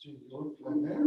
See, you look like that.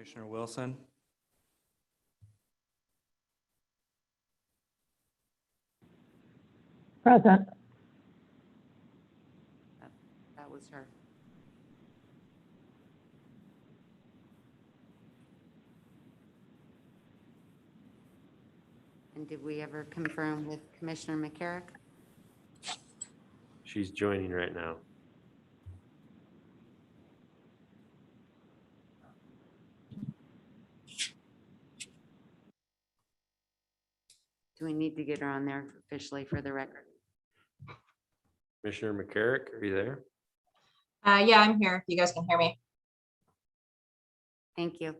Commissioner Wilson. Present. That was her. And did we ever confirm with Commissioner McCarrick? She's joining right now. Do we need to get her on there officially for the record? Commissioner McCarrick, are you there? Yeah, I'm here. You guys can hear me. Thank you.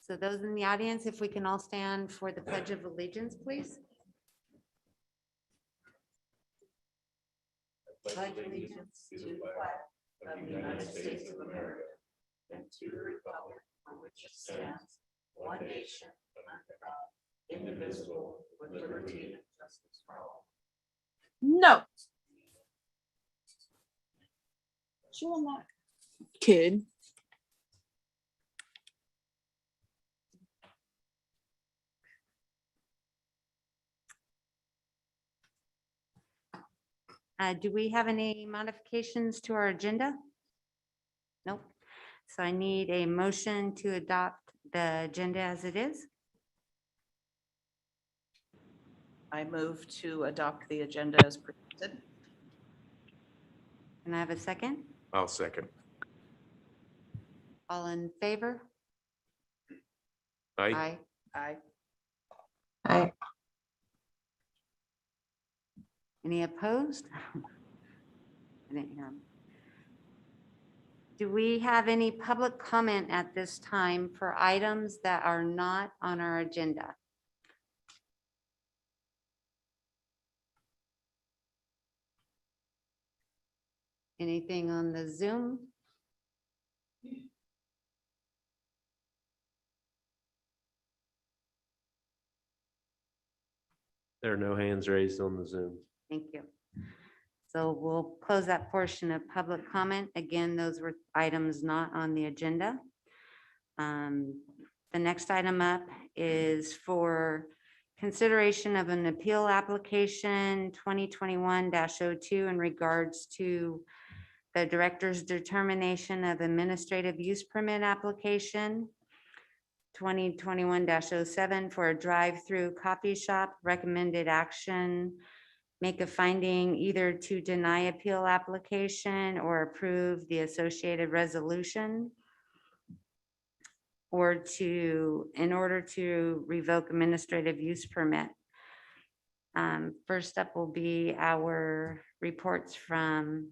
So those in the audience, if we can all stand for the Pledge of Allegiance, please. Pledge allegiance to the flag of the United States of America and to the republic for which it stands, one nation, under God, indivisible, with liberty and justice for all. No. She on that kid. Do we have any modifications to our agenda? Nope. So I need a motion to adopt the agenda as it is. I move to adopt the agenda as presented. Can I have a second? I'll second. All in favor? Aye. Aye. Aye. Any opposed? I didn't hear them. Do we have any public comment at this time for items that are not on our agenda? Anything on the Zoom? There are no hands raised on the Zoom. Thank you. So we'll close that portion of public comment. Again, those were items not on the agenda. The next item up is for consideration of an appeal application 2021-02 in regards to the director's determination of administrative use permit application 2021-07 for a drive-through coffee shop. Recommended action, make a finding either to deny appeal application or approve the associated resolution, or in order to revoke administrative use permit. First up will be our reports from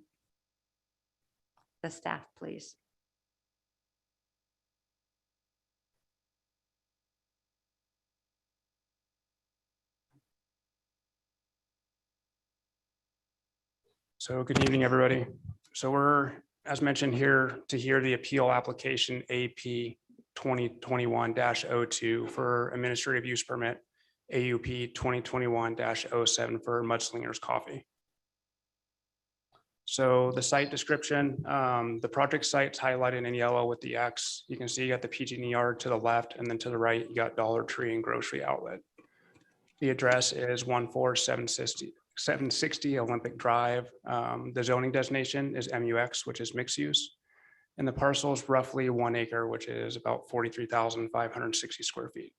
the staff, please. So good evening, everybody. So we're, as mentioned here, to hear the appeal application AP 2021-02 for administrative use permit, AUP 2021-07 for Mudslinger's Coffee. So the site description, the project site's highlighted in yellow with the X. You can see you got the PG&E yard to the left, and then to the right, you got Dollar Tree and grocery outlet. The address is 14760 Olympic Drive. The zoning designation is MUX, which is mixed use. And the parcel is roughly 1 acre, which is about 43,560 square feet.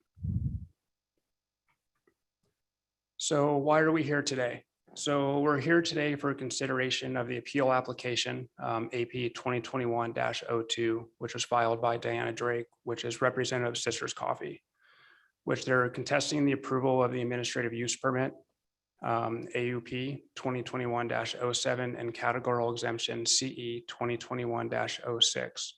So why are we here today? So we're here today for consideration of the appeal application, AP 2021-02, which was filed by Diana Drake, which is representative of Sisters Coffee, which they're contesting the approval of the administrative use permit, AUP 2021-07 and categorical exemption CE 2021-06,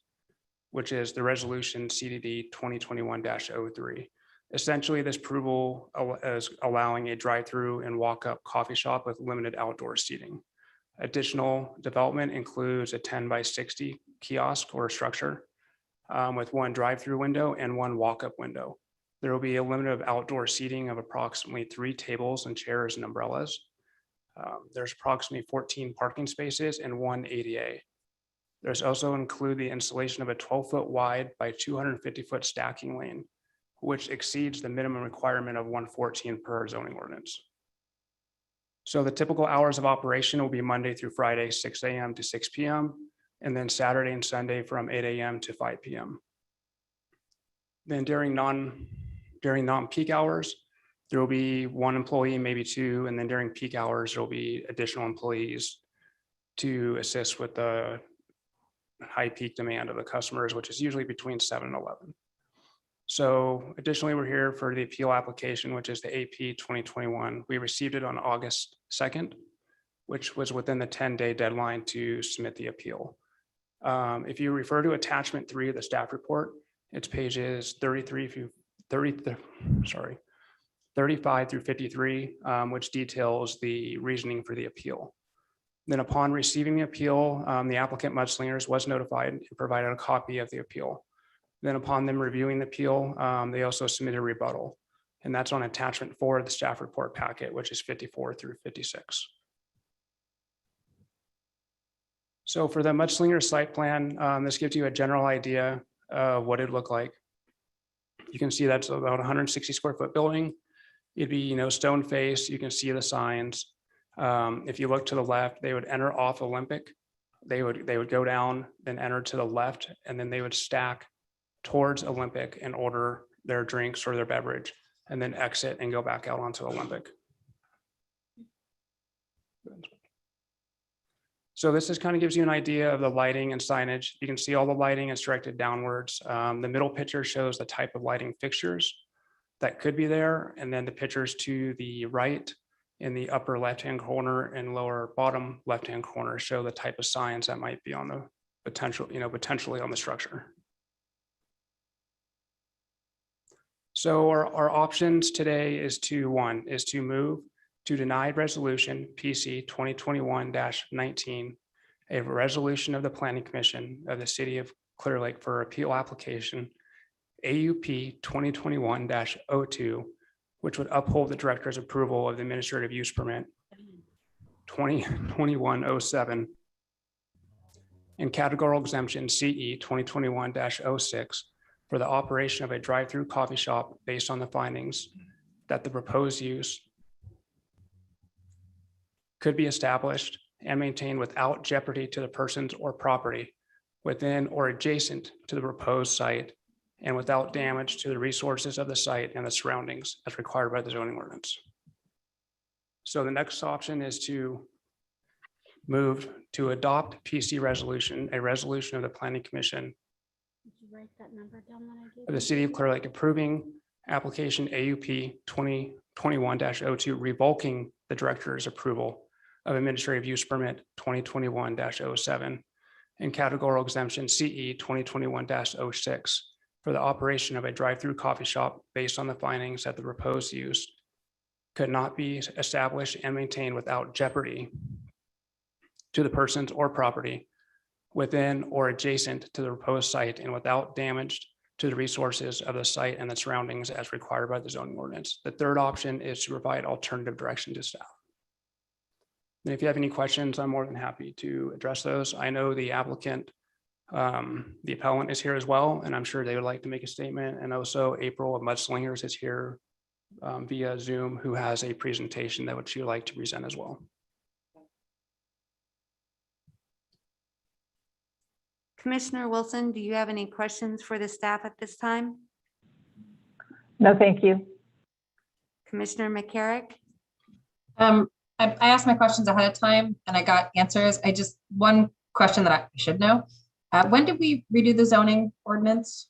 which is the resolution CDD 2021-03. Essentially, this approval is allowing a drive-through and walk-up coffee shop with limited outdoor seating. Additional development includes a 10 by 60 kiosk or structure with one drive-through window and one walk-up window. There will be a limit of outdoor seating of approximately 3 tables and chairs and umbrellas. There's approximately 14 parking spaces and 1 ADA. There's also include the installation of a 12-foot wide by 250-foot stacking lane, which exceeds the minimum requirement of 114 per zoning ordinance. So the typical hours of operation will be Monday through Friday, 6 a.m. to 6 p.m., and then Saturday and Sunday from 8 a.m. to 5 p.m. Then during non-peak hours, there will be one employee, maybe two, and then during peak hours, there will be additional employees to assist with the high peak demand of the customers, which is usually between 7 and 11. So additionally, we're here for the appeal application, which is the AP 2021. We received it on August 2nd, which was within the 10-day deadline to submit the appeal. If you refer to attachment 3 of the staff report, it's pages 35 through 53, which details the reasoning for the appeal. Then upon receiving the appeal, the applicant Mudslingers was notified and provided a copy of the appeal. Then upon them reviewing the appeal, they also submitted a rebuttal. And that's on attachment 4 of the staff report packet, which is 54 through 56. So for the Mudslinger site plan, this gives you a general idea of what it'd look like. You can see that's about 160 square foot building. It'd be, stone face. You can see the signs. If you look to the left, they would enter off Olympic. They would go down, then enter to the left, and then they would stack towards Olympic and order their drinks or their beverage, and then exit and go back out onto Olympic. So this just kind of gives you an idea of the lighting and signage. You can see all the lighting is directed downwards. The middle picture shows the type of lighting fixtures that could be there. And then the pictures to the right in the upper left-hand corner and lower bottom left-hand corner show the type of signs that might be on the potentially on the structure. So our options today is to move to denied resolution PC 2021-19, a resolution of the Planning Commission of the City of Clearlake for appeal application AUP 2021-02, which would uphold the director's approval of the administrative use permit 2021-07 and categorical exemption CE 2021-06 for the operation of a drive-through coffee shop based on the findings that the proposed use could be established and maintained without jeopardy to the persons or property within or adjacent to the proposed site and without damage to the resources of the site and the surroundings as required by the zoning ordinance. So the next option is to move to adopt PC resolution, a resolution of the Planning Commission of the City of Clearlake approving application AUP 2021-02, revoking the director's approval of administrative use permit 2021-07 and categorical exemption CE 2021-06 for the operation of a drive-through coffee shop based on the findings that the proposed use could not be established and maintained without jeopardy to the persons or property within or adjacent to the proposed site and without damage to the resources of the site and the surroundings as required by the zoning ordinance. The third option is to provide alternative direction to staff. And if you have any questions, I'm more than happy to address those. I know the applicant, the appellant is here as well, and I'm sure they would like to make a statement. And also April of Mudslingers is here via Zoom, who has a presentation that would she would like to present as well. Commissioner Wilson, do you have any questions for the staff at this time? No, thank you. Commissioner McCarrick? I asked my questions ahead of time and I got answers. One question that I should know. When did we redo the zoning ordinance?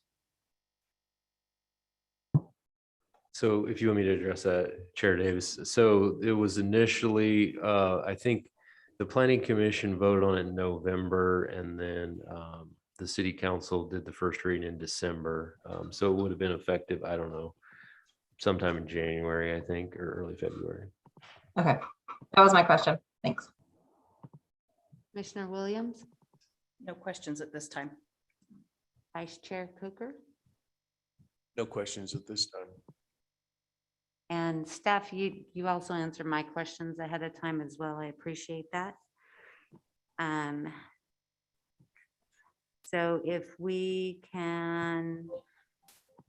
So if you want me to address that, Chair Davis. So it was initially, I think the Planning Commission voted on it in November, and then the City Council did the first reading in December. So it would have been effective, I don't know, sometime in January, I think, or early February. Okay, that was my question. Thanks. Commissioner Williams? No questions at this time. Vice Chair Coker? No questions at this time. And staff, you also answered my questions ahead of time as well. I appreciate that. So if we can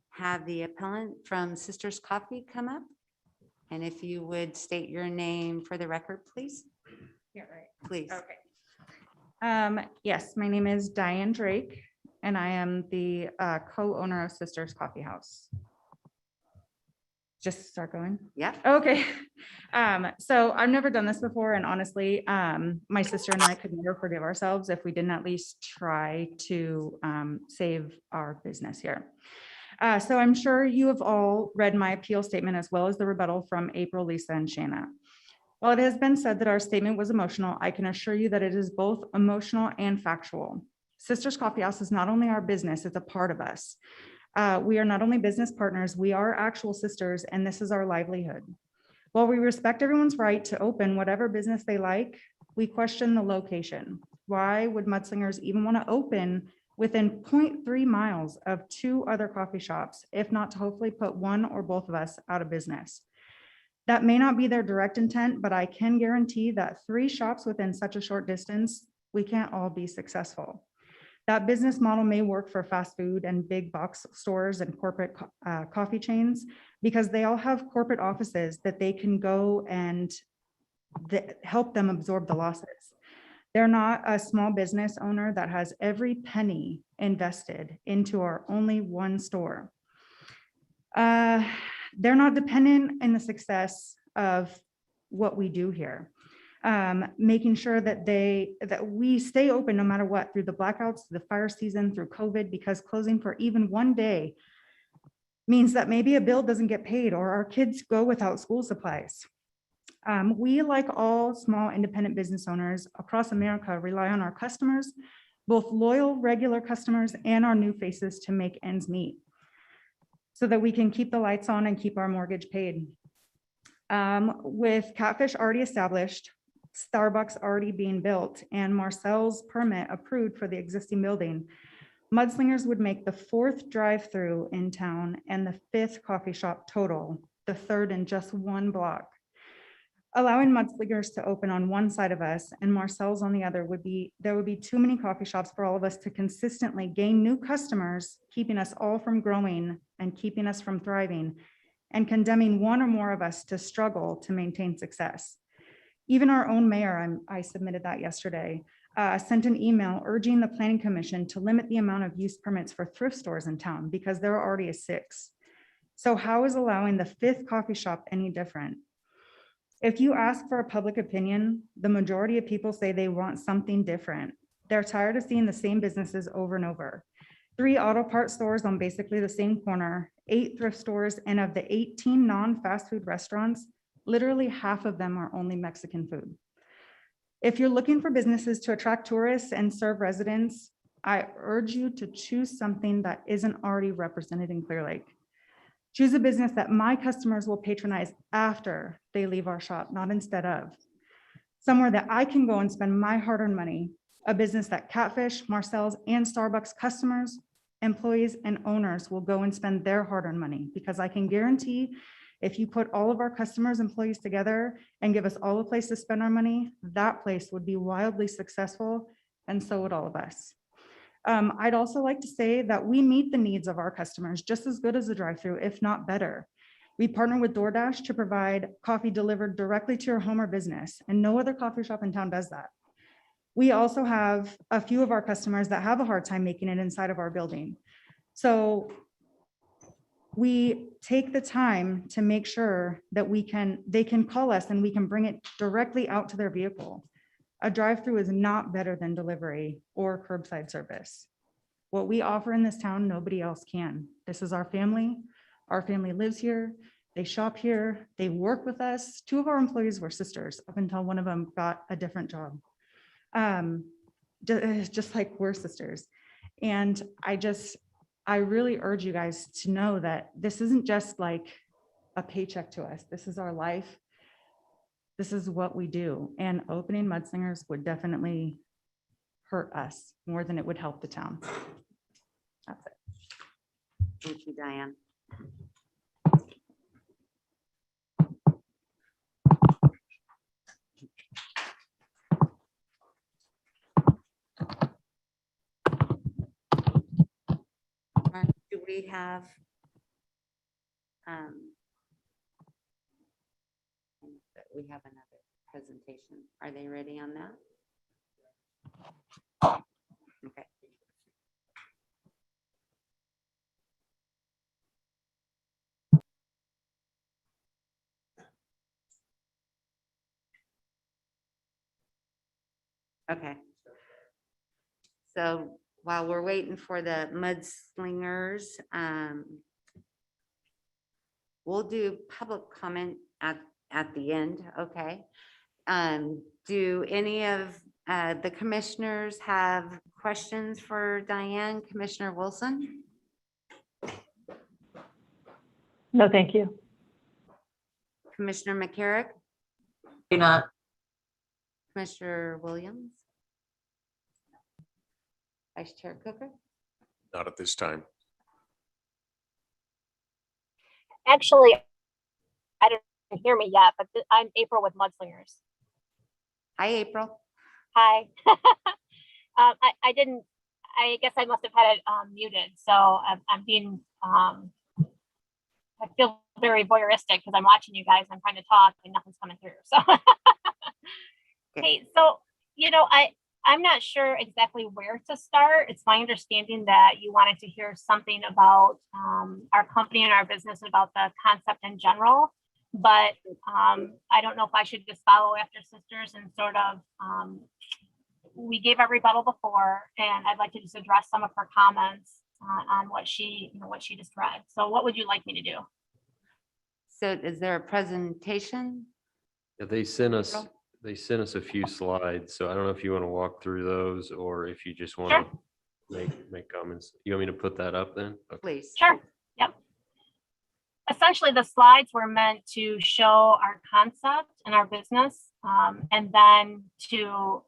have the appellant from Sisters Coffee come up, and if you would state your name for the record, please. Yeah, right. Please. Okay. Yes, my name is Diane Drake, and I am the co-owner of Sisters Coffee House. Just start going. Yeah. Okay. So I've never done this before, and honestly, my sister and I could never forgive ourselves if we didn't at least try to save our business here. So I'm sure you have all read my appeal statement as well as the rebuttal from April, Lisa, and Shanna. While it has been said that our statement was emotional, I can assure you that it is both emotional and factual. Sisters Coffee House is not only our business, it's a part of us. We are not only business partners, we are actual sisters, and this is our livelihood. While we respect everyone's right to open whatever business they like, we question the location. Why would mudslingers even want to open within 0.3 miles of 2 other coffee shops, if not to hopefully put one or both of us out of business? That may not be their direct intent, but I can guarantee that 3 shops within such a short distance, we can't all be successful. That business model may work for fast food and big box stores and corporate coffee chains, because they all have corporate offices that they can go and help them absorb the losses. They're not a small business owner that has every penny invested into our only one store. They're not dependent in the success of what we do here. Making sure that we stay open no matter what, through the blackouts, the fire season, through COVID, because closing for even one day means that maybe a bill doesn't get paid or our kids go without school supplies. We, like all small independent business owners across America, rely on our customers, both loyal, regular customers and our new faces, to make ends meet so that we can keep the lights on and keep our mortgage paid. With Catfish already established, Starbucks already being built, and Marcel's permit approved for the existing building, mudslingers would make the 4th drive-through in town and the 5th coffee shop total, the 3rd in just 1 block. Allowing mudslingers to open on one side of us and Marcel's on the other there would be too many coffee shops for all of us to consistently gain new customers, keeping us all from growing and keeping us from thriving, and condemning one or more of us to struggle to maintain success. Even our own mayor, I submitted that yesterday, sent an email urging the Planning Commission to limit the amount of use permits for thrift stores in town because there are already 6. So how is allowing the 5th coffee shop any different? If you ask for a public opinion, the majority of people say they want something different. They're tired of seeing the same businesses over and over. 3 auto parts stores on basically the same corner, 8 thrift stores, and of the 18 non-fast food restaurants, literally half of them are only Mexican food. If you're looking for businesses to attract tourists and serve residents, I urge you to choose something that isn't already represented in Clearlake. Choose a business that my customers will patronize after they leave our shop, not instead of. Somewhere that I can go and spend my hard-earned money, a business that Catfish, Marcel's, and Starbucks customers, employees, and owners will go and spend their hard-earned money, because I can guarantee if you put all of our customers, employees together and give us all a place to spend our money, that place would be wildly successful, and so would all of us. I'd also like to say that we meet the needs of our customers just as good as a drive-through, if not better. We partner with DoorDash to provide coffee delivered directly to your home or business, and no other coffee shop in town does that. We also have a few of our customers that have a hard time making it inside of our building. So we take the time to make sure that they can call us and we can bring it directly out to their vehicle. A drive-through is not better than delivery or curbside service. What we offer in this town, nobody else can. This is our family. Our family lives here. They shop here. They work with us. 2 of our employees were sisters up until one of them got a different job. Just like we're sisters. And I really urge you guys to know that this isn't just like a paycheck to us. This is our life. This is what we do. And opening mudslingers would definitely hurt us more than it would help the town. That's it. Thank you, Diane. we have another presentation. Are they ready on that? Okay. Okay. So while we're waiting for the mudslingers, we'll do public comment at the end, okay? Do any of the commissioners have questions for Diane? Commissioner Wilson? No, thank you. Commissioner McCarrick? Do not. Commissioner Williams? Vice Chair Cooker? Not at this time. Actually, I don't hear me yet, but I'm April with Mudslingers. Hi, April. Hi. I didn't, I guess I must have had it muted. So I'm being, I feel very voyeuristic because I'm watching you guys. I'm trying to talk and nothing's coming through. So, hey, so, you know, I'm not sure exactly where to start. It's my understanding that you wanted to hear something about our company and our business, about the concept in general. But I don't know if I should just follow after sisters and sort of, we gave our rebuttal before, and I'd like to just address some of her comments on what she, what she described. So what would you like me to do? So is there a presentation? Yeah, they sent us a few slides, so I don't know if you want to walk through those or if you just want to make comments. You want me to put that up then? Okay. Please. Sure. Yep. Essentially, the slides were meant to show our concept and our business, and then to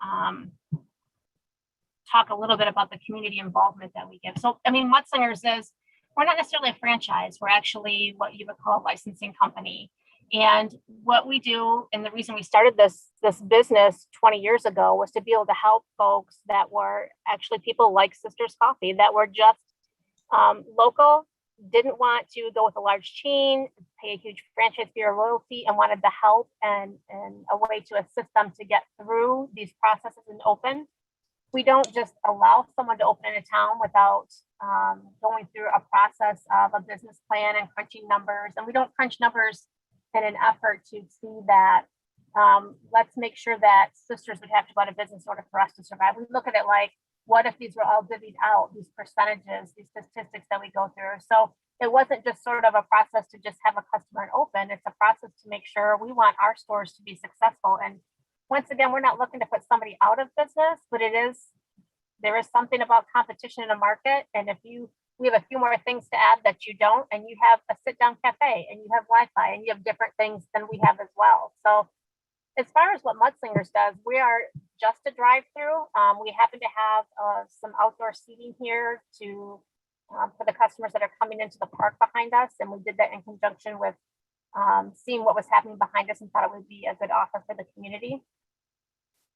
talk a little bit about the community involvement that we give. So, I mean, Mudslingers is, we're not necessarily a franchise. We're actually what you would call a licensing company. And what we do, and the reason we started this business 20 years ago, was to be able to help folks that were actually people like Sisters Coffee that were just local, didn't want to go with a large chain, pay a huge franchise fee or royalty, and wanted the help and a way to assist them to get through these processes and open. We don't just allow someone to open in a town without going through a process of a business plan and crunching numbers. And we don't crunch numbers in an effort to see that let's make sure that sisters would have to go out of business in order for us to survive. We look at it like, what if these were all divvied out, these percentages, these statistics that we go through? So it wasn't just sort of a process to just have a customer and open. It's a process to make sure we want our stores to be successful. And once again, we're not looking to put somebody out of business, but there is something about competition in a market. And we have a few more things to add that you don't, and you have a sit-down cafe, and you have Wi-Fi, and you have different things than we have as well. So as far as what Mudslingers does, we are just a drive-through. We happen to have some outdoor seating here for the customers that are coming into the park behind us, and we did that in conjunction with seeing what was happening behind us and thought it would be a good offer for the community.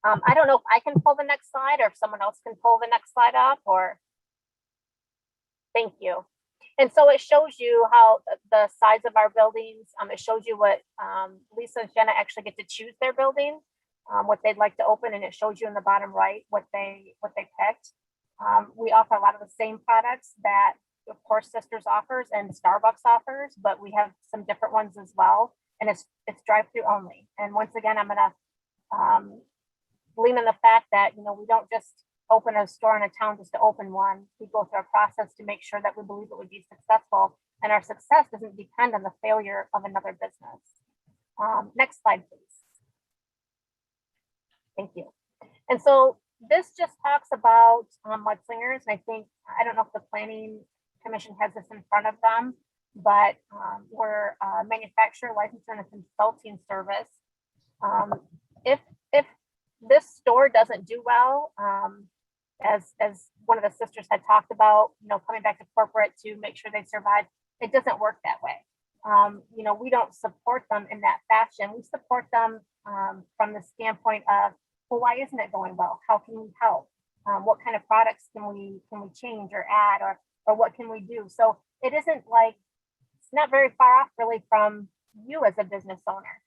I don't know if I can pull the next slide or if someone else can pull the next slide up, or thank you. And so it shows you how the size of our buildings, it shows you what Lisa and Jenna actually get to choose their building, what they'd like to open, and it shows you in the bottom right what they picked. We offer a lot of the same products that, of course, Sisters offers and Starbucks offers, but we have some different ones as well. And it's drive-through only. And once again, I'm gonna lean on the fact that, we don't just open a store in a town just to open one. We go through a process to make sure that we believe it would be successful, and our success doesn't depend on the failure of another business. Next slide, please. Thank you. And so this just talks about Mudslingers. And I don't know if the Planning Commission has this in front of them, but we're a manufacturer, licensed, and a consulting service. If this store doesn't do well, as one of the sisters had talked about, coming back to corporate to make sure they survive, it doesn't work that way. We don't support them in that fashion. We support them from the standpoint of, well, why isn't it going well? How can we help? What kind of products can we change or add? Or or what can we do? So it isn't like, it's not very far off really from you as a business owner.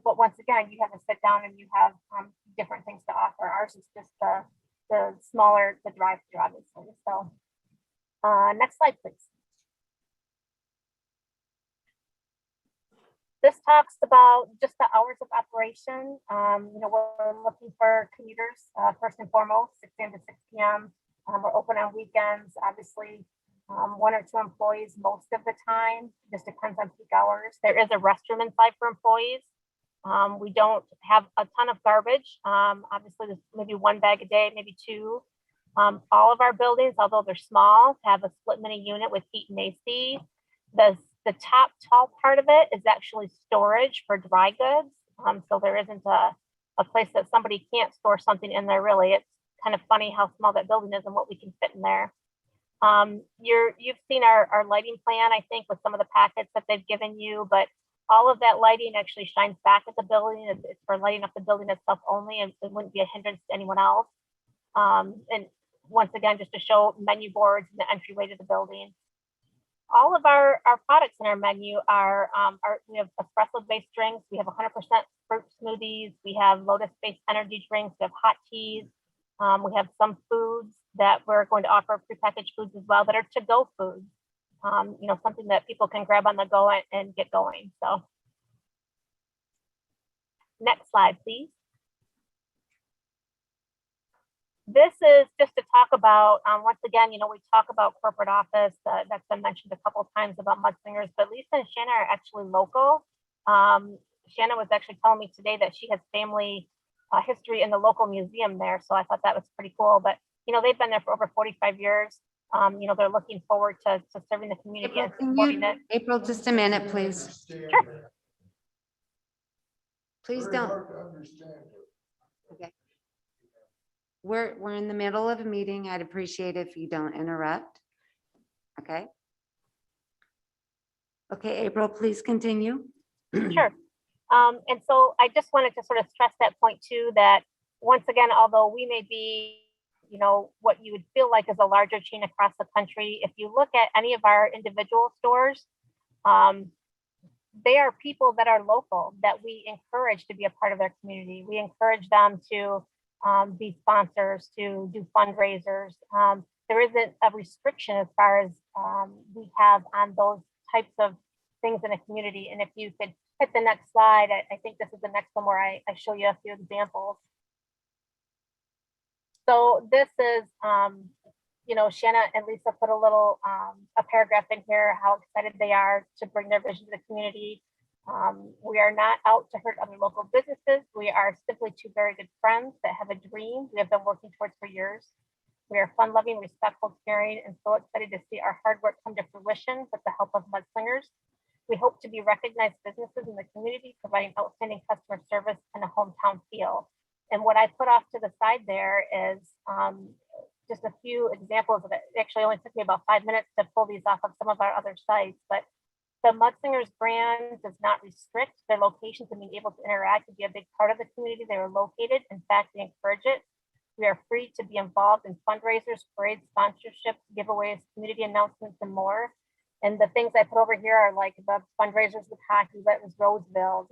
But once again, you have to sit down and you have different things to offer. Ours is just the smaller, the drive-through, obviously. So next slide, please. This talks about just the hours of operation. We're looking for commuters first and foremost, 6 a.m. to 6 p.m. We're open on weekends, obviously. 1 or 2 employees most of the time. Just depends on peak hours. There is a restroom inside for employees. We don't have a ton of garbage. Obviously, there's maybe 1 bag a day, maybe 2. All of our buildings, although they're small, have a split mini unit with heat and AC. The top tall part of it is actually storage for dry goods. So there isn't a place that somebody can't store something in there, really. It's kind of funny how small that building is and what we can fit in there. You've seen our lighting plan, I think, with some of the packets that they've given you, but all of that lighting actually shines back at the building. It's for lighting up the building itself only, and it wouldn't be a hindrance to anyone else. And once again, just to show menu boards and the entryway to the building. All of our products in our menu are we have espresso-based drinks, we have 100% fruit smoothies, we have lotus-based energy drinks, we have hot teas, we have some foods that we're going to offer, prepackaged foods as well that are to-go foods. Something that people can grab on the go and get going. So next slide, please. This is just to talk about, once again, we talk about corporate office. That's been mentioned a couple of times about Mudslingers, but Lisa and Shanna are actually local. Shanna was actually telling me today that she has family history in the local museum there. So I thought that was pretty cool. But, they've been there for over 45 years. They're looking forward to serving the community and supporting it. April, just a minute, please. Sure. Please Very don't. hard to understand her. Okay. We're in the middle of a meeting. I'd appreciate if you don't interrupt. Okay. Okay, April, please continue. Sure. And so I just wanted to sort of stress that point too, that once again, although we may be, what you would feel like is a larger chain across the country, if you look at any of our individual stores, they are people that are local that we encourage to be a part of their community. We encourage them to be sponsors, to do fundraisers. There isn't a restriction as far as we have on those types of things in a community. And if you could hit the next slide, I think this is the next one where I show you a few examples. So this is, Shanna and Lisa put a little, a paragraph in here, how excited they are to bring their vision to the community. We are not out to hurt other local businesses. We are simply 2 very good friends that have a dream we have been working towards for years. We are fun-loving, respectful, caring, and so excited to see our hard work come to fruition with the help of Mudslingers. We hope to be recognized businesses in the community, providing outstanding customer service and a hometown feel. And what I put off to the side there is just a few examples of it. It actually only took me about 5 minutes to pull these off of some of our other sites, but the Mudslingers brand does not restrict their locations and being able to interact and be a big part of the community they are located. In fact, we encourage it. We are free to be involved in fundraisers, parades, sponsorships, giveaways, community announcements, and more. And the things I put over here are like the fundraisers with hockey, that was Roseville.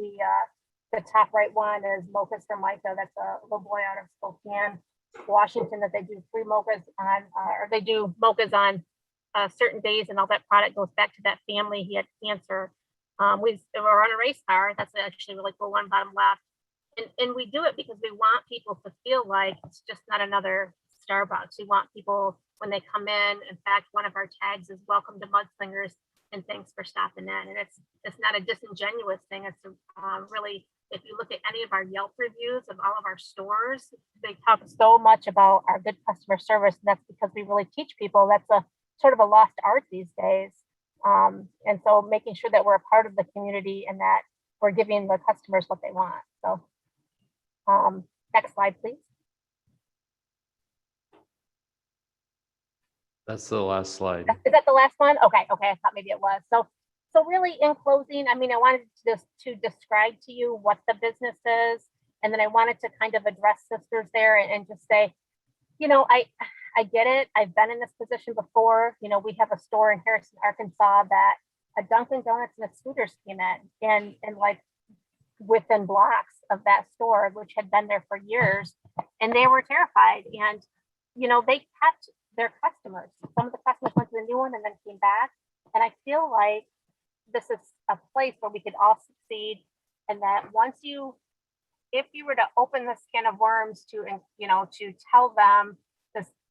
The top right one is Mochas for Micah. That's a little boy out of Spokane, Washington, that they do free mochas on, or they do mochas on certain days, and all that product goes back to that family. He had cancer. We were on a race car. That's actually really cool one, bottom left. And we do it because we want people to feel like it's just not another Starbucks. We want people, when they come in fact, one of our tags is welcome to Mudslingers and thanks for stopping in. And it's not a disingenuous thing. It's really, if you look at any of our Yelp reviews of all of our stores, they talk so much about our good customer service. And that's because we really teach people. That's a sort of a lost art these days. And so making sure that we're a part of the community and that we're giving the customers what they want. So next slide, please. That's the last slide. Is that the last one? Okay, I thought maybe it was. So really in closing, I mean, I wanted to describe to you what the business is. And then I wanted to kind of address sisters there and just say, I I get it. I've been in this position before. You know, we have a store in Harrison, Arkansas that a Dunkin' Donuts and a Scooters came in and like within blocks of that store, which had been there for years, and they were terrified. And, you know, they kept their customers. Some of the customers went to the new one and then came back. And I feel like this is a place where we could all succeed. And that if you were to open this can of worms to, you know, to tell them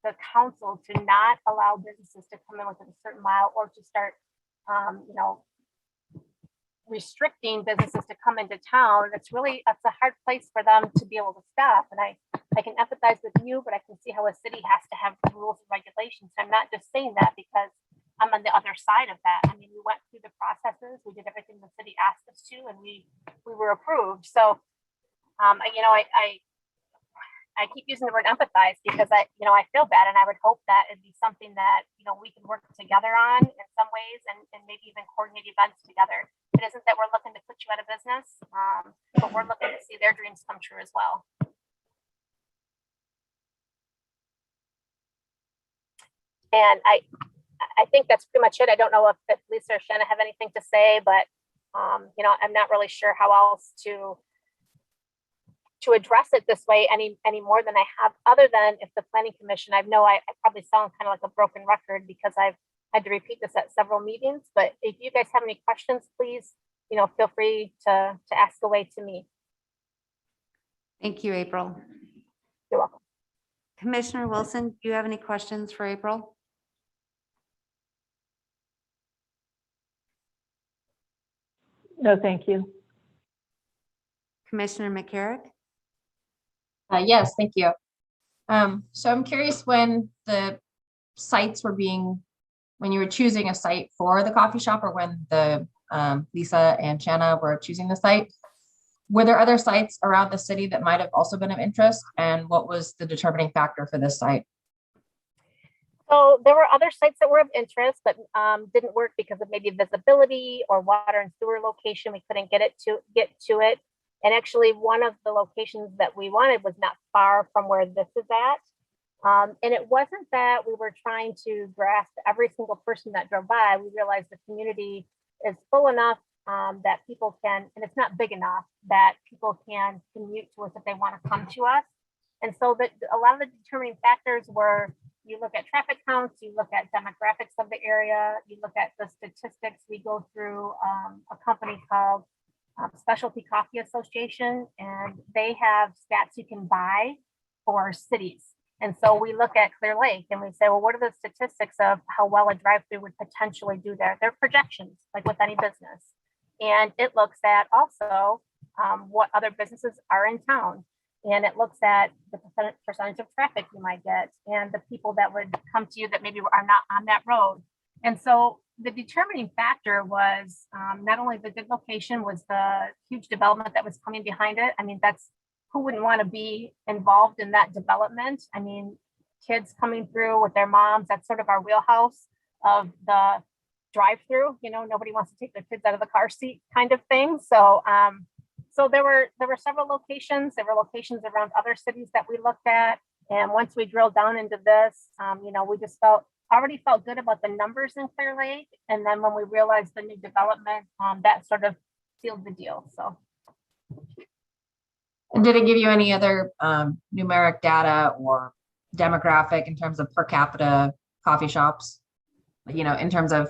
the council to not allow businesses to come in within a certain mile or to start, you know, restricting businesses to come into town, that's a hard place for them to be able to stop. And I can empathize with you, but I can see how a city has to have rules and regulations. I'm not just saying that because I'm on the other side of that. I mean, we went through the processes, we did everything the city asked us to, and we were approved. So, you know, I keep using the word empathize because I feel bad, and I would hope that it'd be something that, you know, we can work together on in some ways and maybe even coordinate events together. It isn't that we're looking to put you out of business, but we're looking to see their dreams come true as well. And I think that's pretty much it. I don't know if Lisa or Shanna have anything to say, but you know, I'm not really sure how else to address it this way any more than I have, other than if the planning commission, I know I probably sound kind of like a broken record because I've had to repeat this at several meetings, but if you guys have any questions, please, you know, feel free to ask away to me. Thank you, April. You're welcome. Commissioner Wilson, do you have any questions for April? No, thank you. Commissioner McCarrick? Yes, thank you. So I'm curious when the sites were when you were choosing a site for the coffee shop, or when the Lisa and Shanna were choosing the site, were there other sites around the city that might have also been of interest? And what was the determining factor for this site? So there were other sites that were of interest, but didn't work because of maybe visibility or water and sewer location. We couldn't get to it. And actually, one of the locations that we wanted was not far from where this is at. And it wasn't that we were trying to grasp every single person that drove by. We realized the community is full enough that people can, and it's not big enough that people can commute to us if they want to come to us. And so that a lot of the determining factors were, you look at traffic counts, you look at demographics of the area, you look at the statistics. We go through a company called Specialty Coffee Association, and they have stats you can buy for cities. And so we look at Clearlake and we say, well, what are the statistics of how well a drive-through would potentially do there? They're projections, like with any business. And it looks at also what other businesses are in town. And it looks at the percentage of traffic you might get and the people that would come to you that maybe are not on that road. And so the determining factor was not only the good location, was the huge development that was coming behind it. I mean, who wouldn't want to be involved in that development? I mean, kids coming through with their moms, that's sort of our wheelhouse of the drive-through. You know, nobody wants to take their kids out of the car seat kind of thing. So so there were several locations. There were locations around other cities that we looked at. And once we drilled down into this, you know, we just already felt good about the numbers in Clearlake. And then when we realized the new development, that sort of sealed the deal. So. And did it give you any other numeric data or demographic in terms of per capita coffee shops? You know, in terms of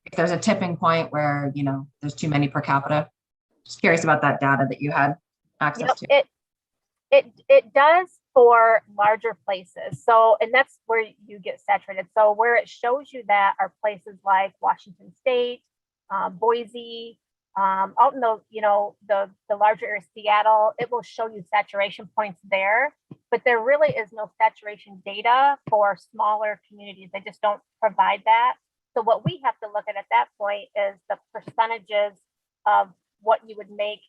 if there's a tipping point where, you know, there's too many per capita? Just curious about that data that you had access to. It does for larger places. So, and that's where you get saturated. So where it shows you that are places like Washington State, Boise, out in the, you know, the larger area, Seattle, it will show you saturation points there, but there really is no saturation data for smaller communities. They just don't provide that. So what we have to look at that point is the percentages of what you would make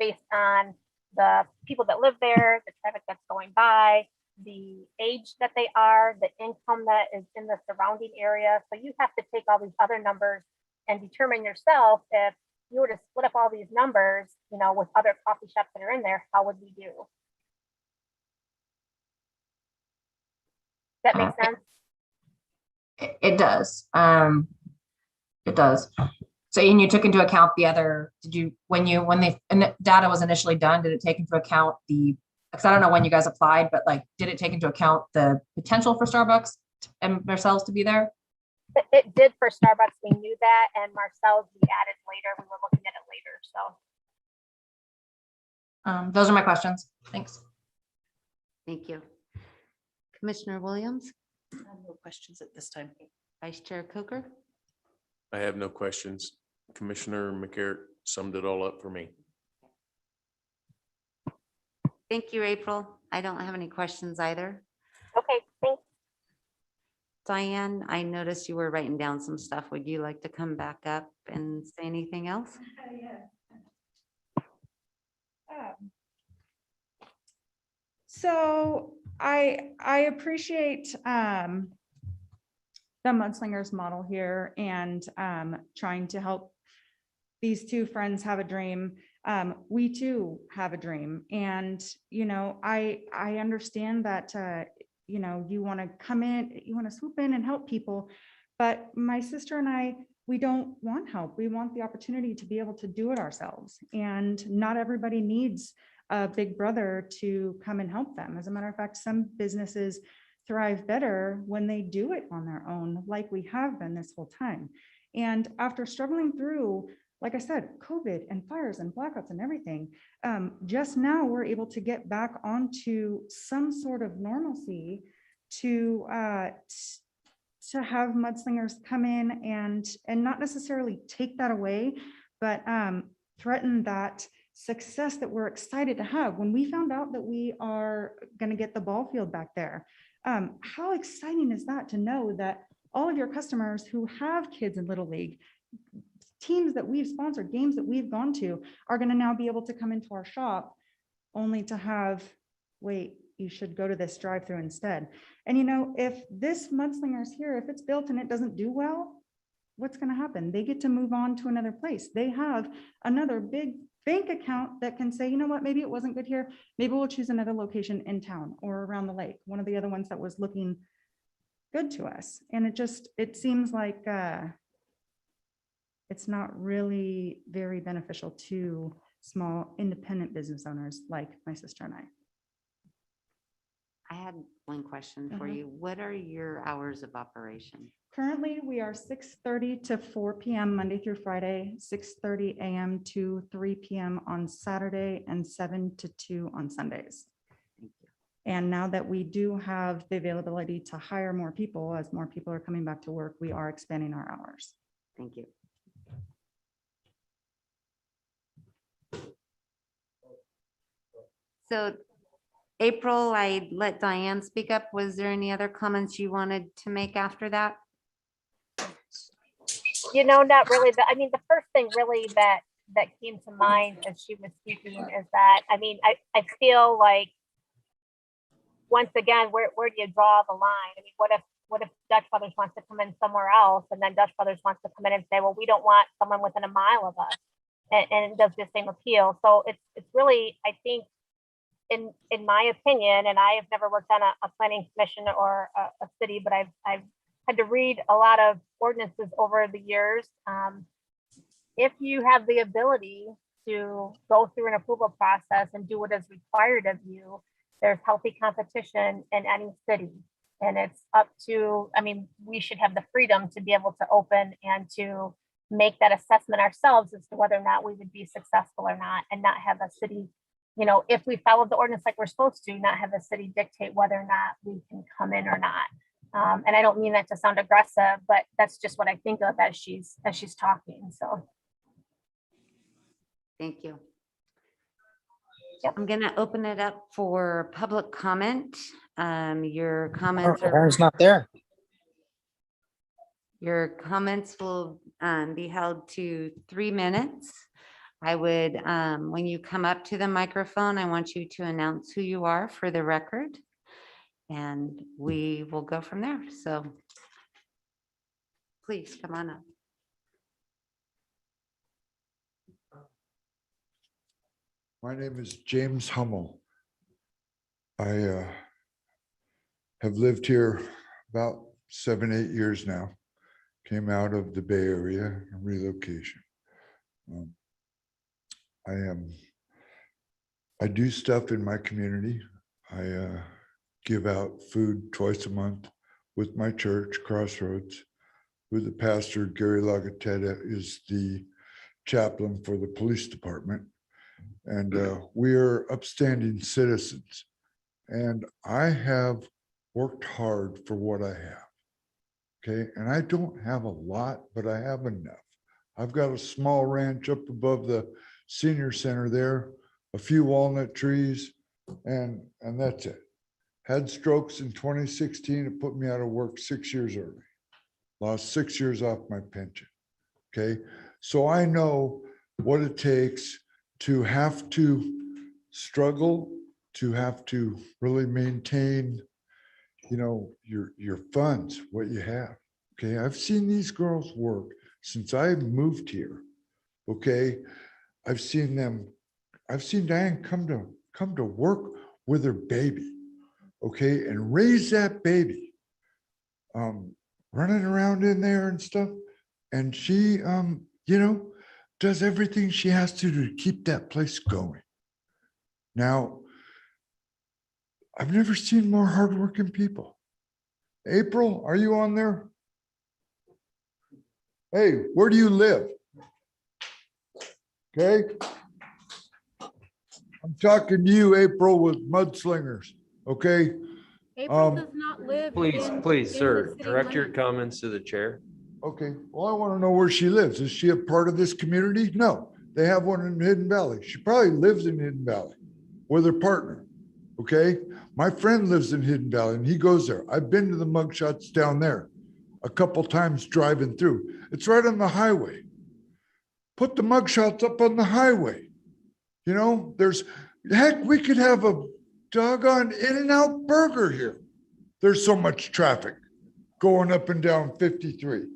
based on the people that live there, the traffic that's going by, the age that they are, the income that is in the surrounding area. So you have to take all these other numbers and determine yourself, if you were to split up all these numbers, you know, with other coffee shops that are in there, how would we do? that make sense? It does. It does. So, and you took into account the other, did you, when the data was initially done, did it take into account because I don't know when you guys applied, but like, did it take into account the potential for Starbucks and themselves to be there? It did for Starbucks. We knew that, and Marcel's we added later. We were looking at it later, so. Those are my questions. Thanks. Thank you. Commissioner Williams, No questions at this time. Vice Chair Coker. I have no questions. Commissioner McCarrick summed it all up for me. Thank you, April. I don't have any questions either. Okay, thanks. Diane, I noticed you were writing down some stuff. Would you like to come back up and say anything else? So I appreciate the Mudslingers model here and trying to help these two friends have a dream. We too have a dream, and I understand that you want to come in, you want to swoop in and help people, but my sister and I, we don't want help. We want the opportunity to be able to do it ourselves, and not everybody needs a big brother to come and help them. As a matter of fact, some businesses thrive better when they do it on their own, like we have been this whole time. And after struggling through, like I said, COVID and fires and blackouts and everything, just now we're able to get back onto some sort of normalcy to have Mudslingers come in and not necessarily take that away, but threaten that success that we're excited to have. When we found out that we are going to get the ball field back there, how exciting is that to know that all of your customers who have kids in Little League, teams that we've sponsored, games that we've gone to, are going to now be able to come into our shop only to have, wait, you should go to this drive-through instead. And if this Mudslingers here, if it's built and it doesn't do well, what's going to happen? They get to move on to another place. They have another big bank account that can say, you know what, maybe it wasn't good here. Maybe we'll choose another location in town or around the lake, one of the other ones that was looking good to us. And it seems like it's not really very beneficial to small independent business owners like my sister and I. I had one question for you. What are your hours of operation? Currently, we are 6:30 to 4 p.m. Monday through Friday, 6:30 a.m. to 3 p.m. on Saturday, and 7 to 2 on Sundays. Thank you. And now that we do have the availability to hire more people, as more people are coming back to work, we are expanding our hours. Thank you. So April, I let Diane speak up. Was there any other comments you wanted to make after that? Not really. The first thing really that came to mind as she was speaking is that, I feel like, once again, where do you draw the line? What if Dutch Brothers wants to come in somewhere else, and then Dutch Brothers wants to come in and say, well, we don't want someone within a mile of us, and it does the same appeal. So it's really, I think, in my opinion, and I have never worked on a planning commission or a city, but I've had to read a lot of ordinances over the years. If you have the ability to go through an approval process and do what is required of you, there's healthy competition in any city. And it's up to, we should have the freedom to be able to open and to make that assessment ourselves as to whether or not we would be successful or not, and not have a city, if we followed the ordinance like we're supposed to, not have a city dictate whether or not we can come in or not. And I don't mean that to sound aggressive, but that's just what I think of as she's talking. So. Thank you. Yep. I'm going to open it up for public comment. Your comments Aaron's not there. Your comments will be held to 3 minutes. I would, when you come up to the microphone, I want you to announce who you are for the record, and we will go from there. So please come on up. My name is James Hummel. I have lived here about 7, 8 years now. Came out of the Bay Area relocation. I do stuff in my community. I give out food twice a month with my church, Crossroads, who the pastor, Gary Lagatetta, is the chaplain for the police department. And we are upstanding citizens. And I have worked hard for what I have. Okay, and I don't have a lot, but I have enough. I've got a small ranch up above the senior center there, a few walnut trees, and that's it. Had strokes in 2016. It put me out of work 6 years early. Lost 6 years off my pension. Okay, so I know what it takes to have to struggle, to have to really maintain, you know, your funds, what you have. Okay, I've seen these girls work since I moved here. Okay, I've seen Diane come to work with her baby. Okay, and raise that baby, running around in there and stuff. And she, you know, does everything she has to keep that place going. Now, I've never seen more hardworking people. April, are you on there? Hey, where do you live? Okay. I'm talking to you, April, with mudslingers. Okay. April does not live. Please, in- please, in sir, the city direct your limits. comments to the chair. Okay. Well, I want to know where she lives. Is she a part of this community? No, they have one in Hidden Valley. She probably lives in Hidden Valley with her partner. Okay. My friend lives in Hidden Valley and he goes there. I've been to the mugshots down there a couple times driving through. It's right on the highway. Put the mugshots up on the highway. You know, heck, we could have a doggone In-N-Out burger here. There's so much traffic going up and down 53.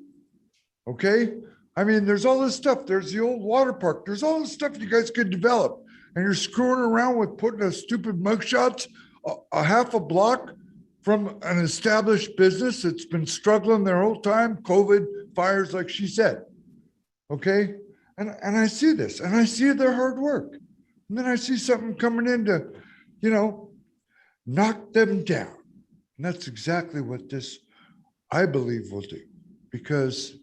Okay. I mean, there's all this stuff. There's the old water park. There's all this stuff you guys could develop. And you're screwing around with putting a stupid mugshots a half a block from an established business that's been struggling their whole time, COVID, fires, like she said. Okay. And I see this and I see their hard work. And then I see something coming in to, you know, knock them down. And that's exactly what this, I believe, will do. Because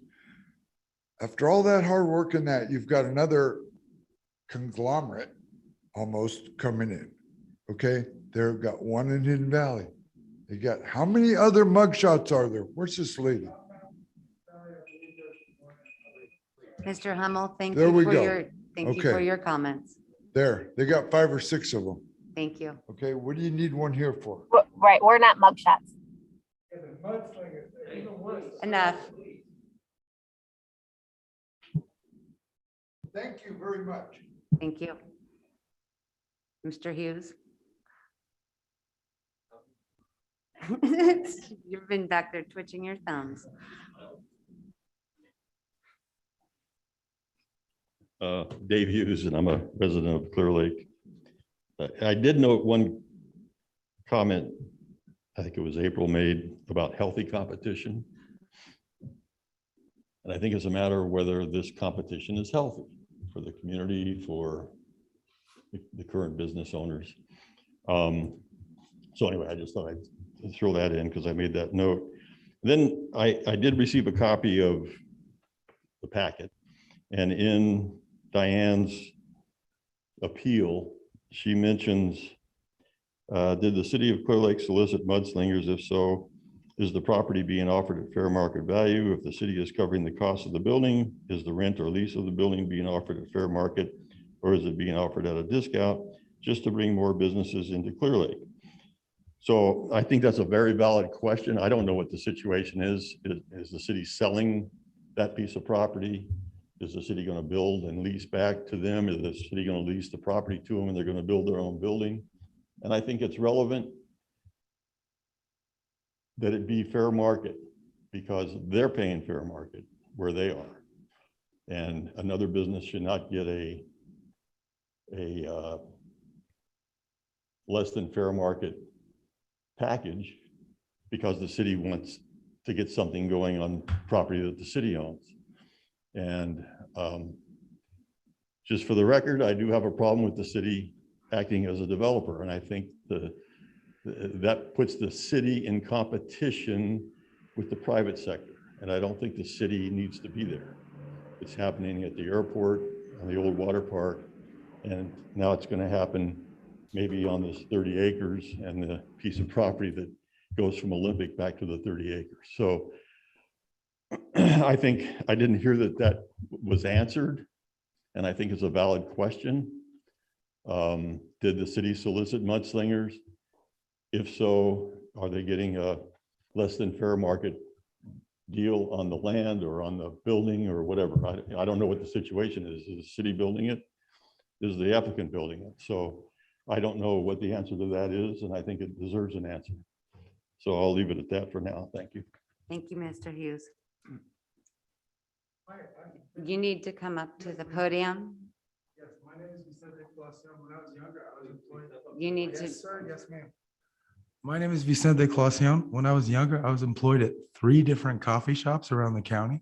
after all that hard work and that, you've got another conglomerate almost coming in. Okay. They've got one in Hidden Valley. They got, how many other mugshots are there? Where's this lady? Mr. Hummel, thank There you we for go. your, thank you for Okay. your comments. There, they got 5 or 6 of them. Thank you. Okay, what do you need one here for? Right, we're not mugshots. Enough. Thank you very much. Thank you. Mr. Hughes? You've been back there twitching your thumbs. Dave Hughes, and I'm a resident of Clearlake. I did note one comment, I think it was April, made about healthy competition. And I think it's a matter of whether this competition is healthy for the community, for the current business owners. So anyway, I just thought I'd throw that in because I made that note. Then I did receive a copy of the packet, and in Diane's appeal, she mentions, did the city of Clearlake solicit mudslingers? If so, is the property being offered at fair market value? If the city is covering the cost of the building, is the rent or lease of the building being offered at fair market, or is it being offered at a discount just to bring more businesses into Clearlake? So I think that's a very valid question. I don't know what the situation is. Is the city selling that piece of property? Is the city going to build and lease back to them? Is the city going to lease the property to them and they're going to build their own building? And I think it's relevant that it be fair market because they're paying fair market where they are. And another business should not get a less than fair market package because the city wants to get something going on property that the city owns. And just for the record, I do have a problem with the city acting as a developer. And I think that puts the city in competition with the private sector. And I don't think the city needs to be there. It's happening at the airport, on the old water park, and now it's going to happen maybe on this 30 acres and the piece of property that goes from Olympic back to the 30 acres. So I think I didn't hear that was answered, and I think it's a valid question. Did the city solicit mudslingers? If so, are they getting a less than fair market deal on the land or on the building or whatever? I don't know what the situation is. Is the city building it? Is the applicant building it? So I don't know what the answer to that is, and I think it deserves an answer. So I'll leave it at that for now. Thank you. Thank you, Mr. Hughes. You need to come up to the podium. Yes, my name is Vicente Clausion. When I was younger, I was employed. You need to. Yes, sir. Yes, ma'am. My name is Vicente Clausion. When I was younger, I was employed at 3 different coffee shops around the county.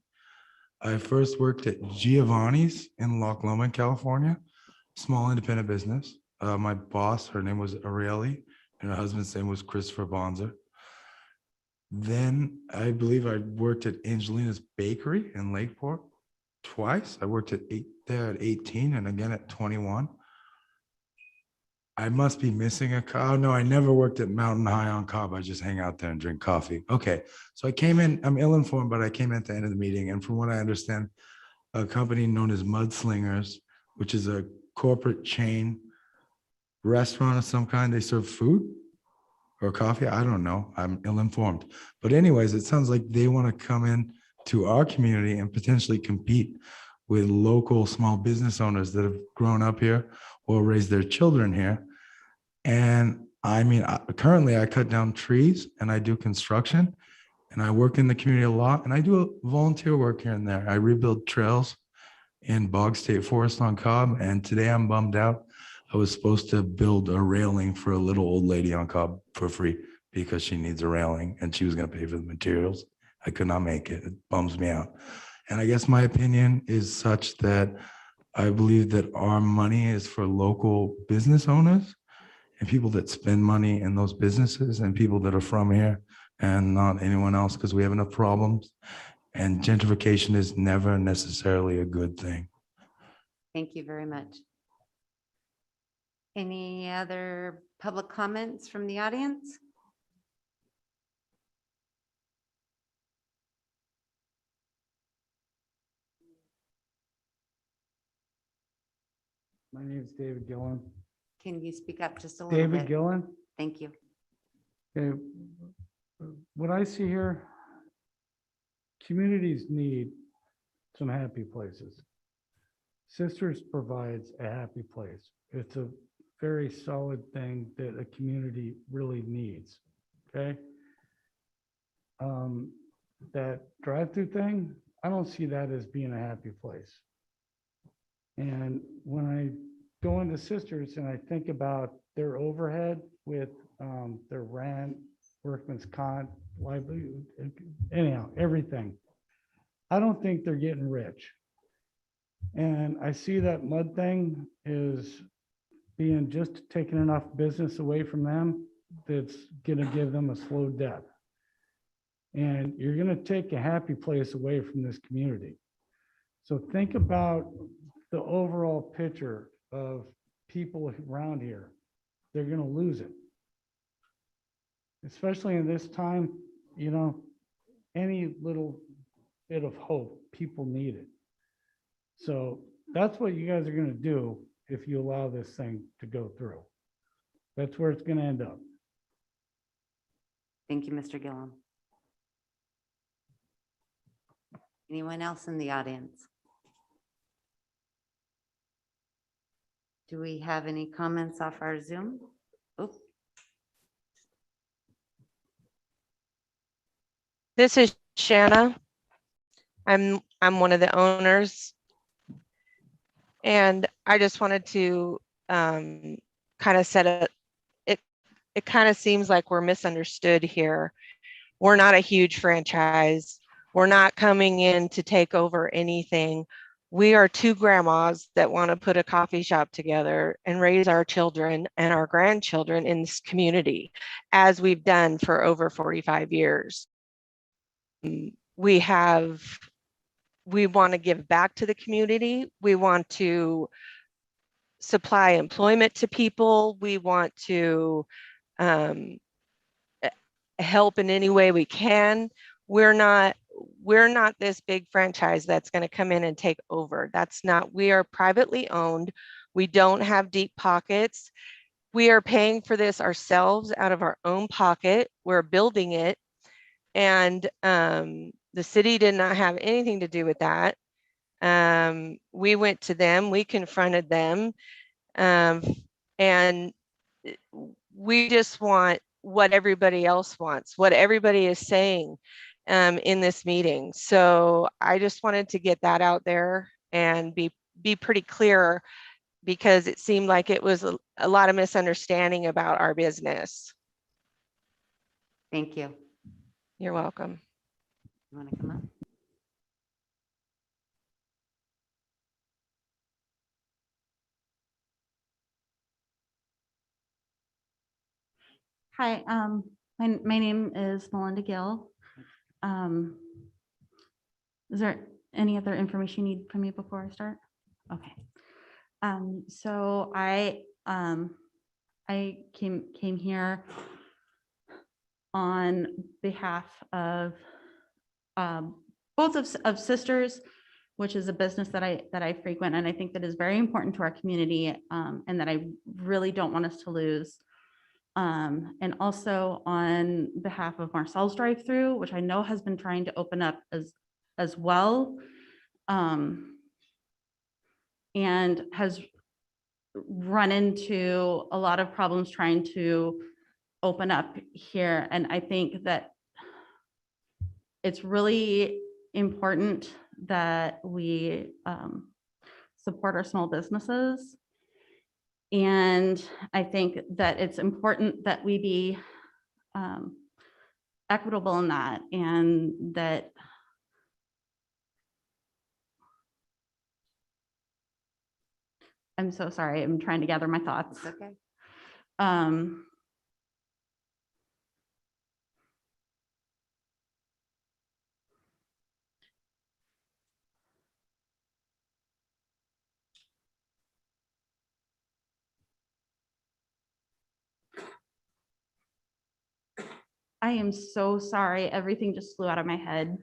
I first worked at Giovanni's in Loch Lomond, California, small independent business. My boss, her name was Arieli, and her husband's name was Christopher Bonzer. Then I believe I worked at Angelina's Bakery in Lakeport twice. I worked there at 18 and again at 21. I must be missing a car. Oh, no, I never worked at Mountain High on Cobb. I just hang out there and drink coffee. Okay, so I came in, I'm ill-informed, but I came in at the end of the meeting. And from what I understand, a company known as Mudslingers, which is a corporate chain restaurant of some kind, they serve food or coffee. I don't know. I'm ill-informed. But anyways, it sounds like they want to come in to our community and potentially compete with local small business owners that have grown up here or raised their children here. And I mean, currently I cut down trees and I do construction and I work in the community a lot and I do volunteer work here and there. I rebuild trails in Bog State Forest on Cobb. And today I'm bummed out. I was supposed to build a railing for a little old lady on Cobb for free because she needs a railing and she was going to pay for the materials. I could not make it. It bums me out. And I guess my opinion is such that I believe that our money is for local business owners and people that spend money in those businesses and people that are from here and not anyone else, because we have enough problems. And gentrification is never necessarily a good thing. Thank you very much. Any other public comments from the audience? My name is David Gillen. Can you speak up just a little bit? David Gillen. Thank you. Okay. What I see here, communities need some happy places. Sisters provides a happy place. It's a very solid thing that a community really needs, okay? That drive-through thing, I don't see that as being a happy place. And when I go into Sisters and I think about their overhead with their rent, workman's comp, livelihood, anyhow, everything, I don't think they're getting rich. And I see that mud thing is being just taking enough business away from them that's going to give them a slow death. And you're going to take a happy place away from this community. So think about the overall picture of people around here. They're going to lose it. Especially in this time, you know, any little bit of hope, people need it. So that's what you guys are going to do if you allow this thing to go through. That's where it's going to end up. Thank you, Mr. Gillum. Anyone else in the audience? Do we have any comments off our Zoom? Oh, This is Shanna. I'm one of the owners. And I just wanted to kind of set it kind of seems like we're misunderstood here. We're not a huge franchise. We're not coming in to take over anything. We are two grandmas that want to put a coffee shop together and raise our children and our grandchildren in this community, as we've done for over 45 years. We want to give back to the community. We want to supply employment to people. We want to help in any way we can. We're not this big franchise that's going to come in and take over. We are privately owned. We don't have deep pockets. We are paying for this ourselves out of our own pocket. We're building it. And the city did not have anything to do with that. We went to them, we confronted them, and we just want what everybody else wants, what everybody is saying in this meeting. So I just wanted to get that out there and be pretty clear, because it seemed like it was a lot of misunderstanding about our business. Thank you. You're welcome. You want to come up? Hi, my name is Melinda Gill. Is there any other information you need from me before I start? Okay. So I came here on behalf of both of Sisters, which is a business that I frequent, and I think that is very important to our community, and that I really don't want us to lose. And also on behalf of Marcel's Drive-Thru, which I know has been trying to open up as well, and has run into a lot of problems trying to open up here. And I think that it's really important that we support our small businesses. And I think that it's important that we be equitable in that, and that I'm so sorry, I'm trying to gather my thoughts. It's okay. I am so sorry. Everything just flew out of my head.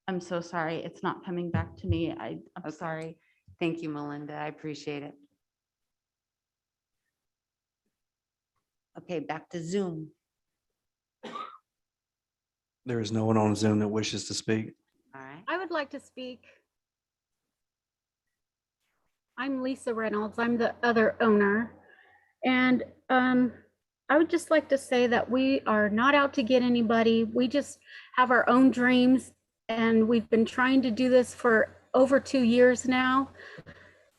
I'm so sorry. It's not coming back to me. I'm Okay. sorry. Thank you, Melinda. I appreciate it. Okay, back to Zoom. There is no one on Zoom that wishes to speak. All right. I would like to speak. I'm Lisa Reynolds. I'm the other owner. And I would just like to say that we are not out to get anybody. We just have our own dreams. And we've been trying to do this for over 2 years now.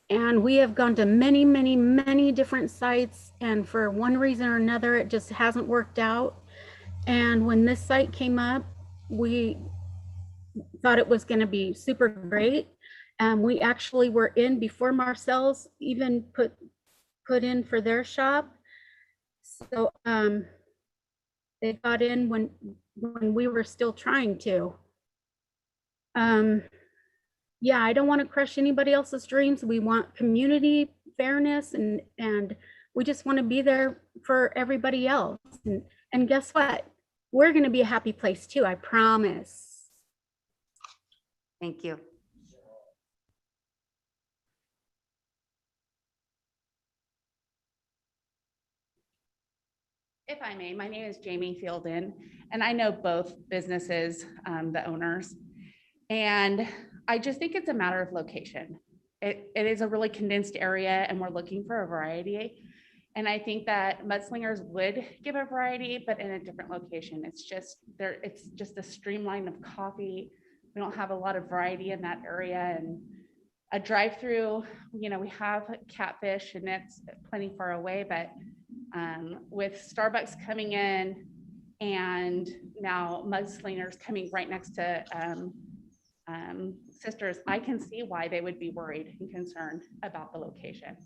And we have gone to many, many, many different sites. And for one reason or another, it just hasn't worked out. And when this site came up, we thought it was going to be super great. We actually were in before Marcel's even put in for their shop. So they got in when we were still trying to. Yeah, I don't want to crush anybody else's dreams. We want community fairness, and we just want to be there for everybody else. And guess what? We're going to be a happy place too, I promise. Thank you. If I may, my name is Jamie Fielden, and I know both businesses, the owners, and I just think it's a matter of location. It is a really condensed area, and we're looking for a variety. And I think that mudslingers would give a variety, but in a different location. It's just there, it's just a streamline of coffee. We don't have a lot of variety in that area, and a drive-through, you know, we have Catfish and it's plenty far away, but with Starbucks coming in and now mudslingers coming right next to Sisters, I can see why they would be worried and concerned about the location.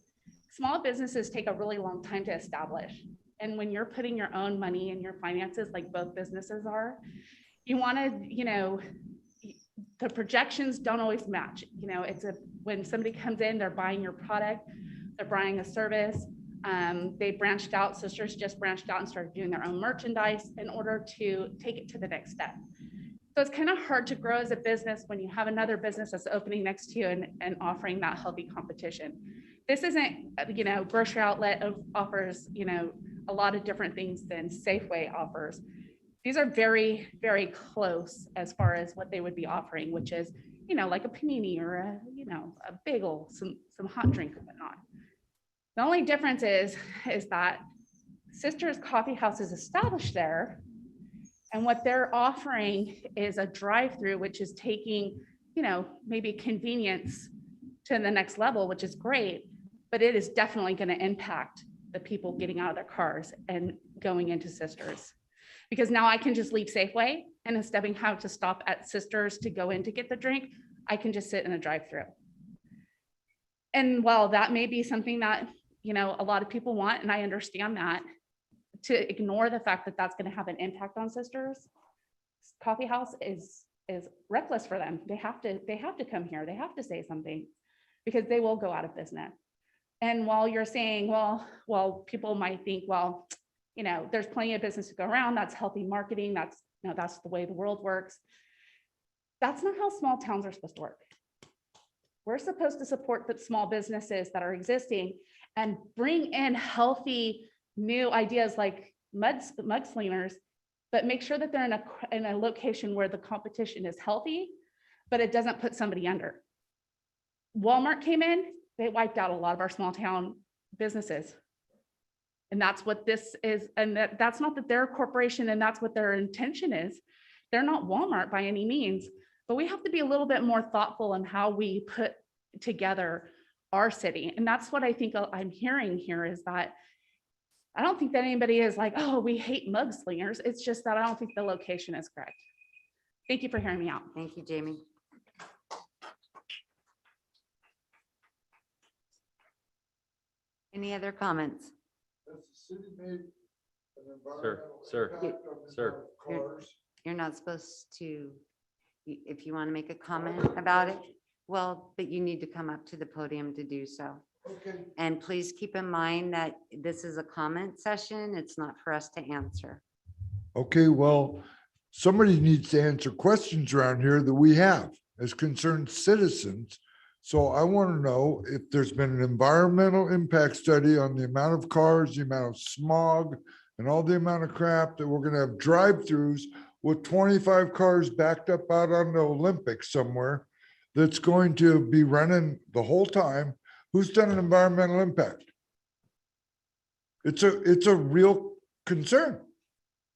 Small businesses take a really long time to establish. And when you're putting your own money in your finances, like both businesses are, you want to, you know, the projections don't always match. You know, when somebody comes in, they're buying your product, they're buying a service. They branched out, Sisters just branched out and started doing their own merchandise in order to take it to the next step. So it's kind of hard to grow as a business when you have another business that's opening next to you and offering that healthy competition. This isn't, you know, grocery outlet offers, you know, a lot of different things than Safeway offers. These are very, very close as far as what they would be offering, which is, you know, like a panini or a, you know, a bagel, some hot drink and whatnot. The only difference is that Sisters Coffee House is established there. And what they're offering is a drive-through, which is taking, you know, maybe convenience to the next level, which is great, but it is definitely going to impact the people getting out of their cars and going into Sisters. Because now I can just leave Safeway, and instead of having to stop at Sisters to go in to get the drink, I can just sit in a drive-through. And while that may be something that, you know, a lot of people want, and I understand that, to ignore the fact that that's going to have an impact on Sisters Coffee House is reckless for them. They have to come here. They have to say something, because they will go out of business. And while you're saying, well, people might think, well, you know, there's plenty of business to go around. That's healthy marketing. That's, you know, that's the way the world works. That's not how small towns are supposed to work. We're supposed to support the small businesses that are existing and bring in healthy new ideas like mudslingers, but make sure that they're in a location where the competition is healthy, but it doesn't put somebody under. Walmart came in, they wiped out a lot of our small town businesses. And that's what this is. And that's not that they're a corporation and that's what their intention is. They're not Walmart by any means, but we have to be a little bit more thoughtful in how we put together our city. And that's what I think I'm hearing here, is that I don't think that anybody is like, oh, we hate mudslingers. It's just that I don't think the location is correct. Thank you for hearing me out. Thank you, Jamie. Any other comments? Sir. You're not supposed to, if you want to make a comment about it, well, but you need to come up to the podium to do so. Okay. And please keep in mind that this is a comment session. It's not for us to answer. Okay, well, somebody needs to answer questions around here that we have as concerned citizens. So I want to know if there's been an environmental impact study on the amount of cars, the amount of smog, and all the amount of crap that we're going to have drive-throughs with 25 cars backed up out on the Olympics somewhere that's going to be running the whole time. Who's done an environmental impact? It's a real concern.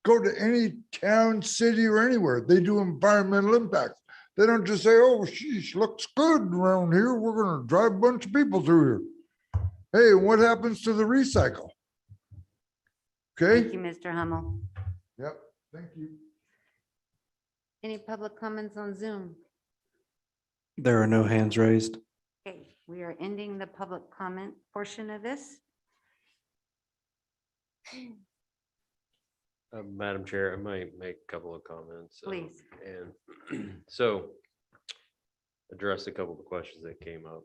Go to any town, city, or anywhere. They do environmental impact. They don't just say, oh, sheesh, looks good around here. We're going to drive a bunch of people through here. Hey, what happens to the recycle? Okay. Thank you, Mr. Hummel. Yep. Thank you. Any public comments on Zoom? There are no hands raised. Okay, we are ending the public comment portion of this. Madam Chair, I might make a couple of comments. Please. And so address a couple of the questions that came up.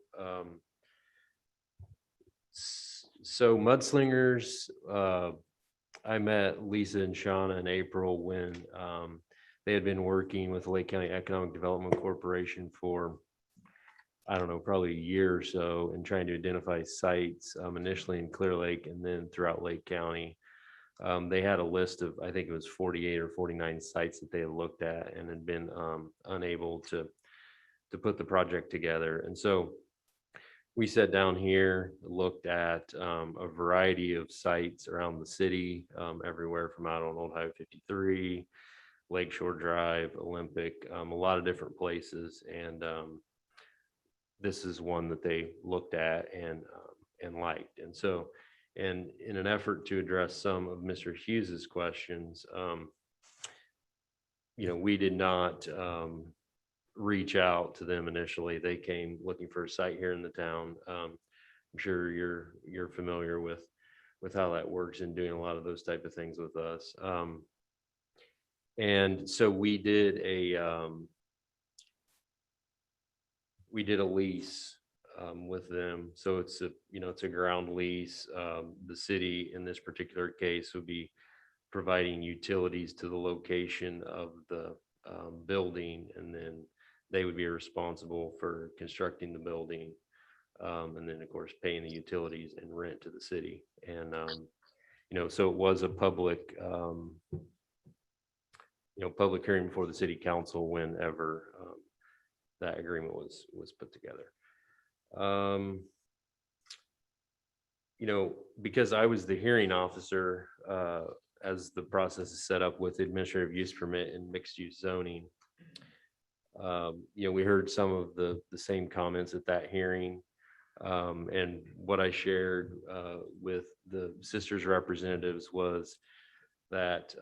So mudslingers, I met Lisa and Shauna in April when they had been working with the Lake County Economic Development Corporation for, I don't know, probably a year or so, and trying to identify sites initially in Clearlake and then throughout Lake County. They had a list of, I think it was 48 or 49 sites that they had looked at and had been unable to put the project together. And so we sat down here, looked at a variety of sites around the city, everywhere from out on Old Highway 53, Lakeshore Drive, Olympic, a lot of different places. And this is one that they looked at and liked. And so, and in an effort to address some of Mr. Hughes's questions, we did not reach out to them initially. They came looking for a site here in the town. I'm sure you're familiar with how that works and doing a lot of those type of things with us. And so we did a lease with them. So it's a ground lease. The city in this particular case would be providing utilities to the location of the building, and then they would be responsible for constructing the building, and then of course paying the utilities and rent to the city. And so it was a public public hearing before the city council whenever that agreement was put together. Because I was the hearing officer as the process is set up with administrative use permit and mixed use zoning. We heard some of the same comments at that hearing. And what I shared with the sisters representatives was that,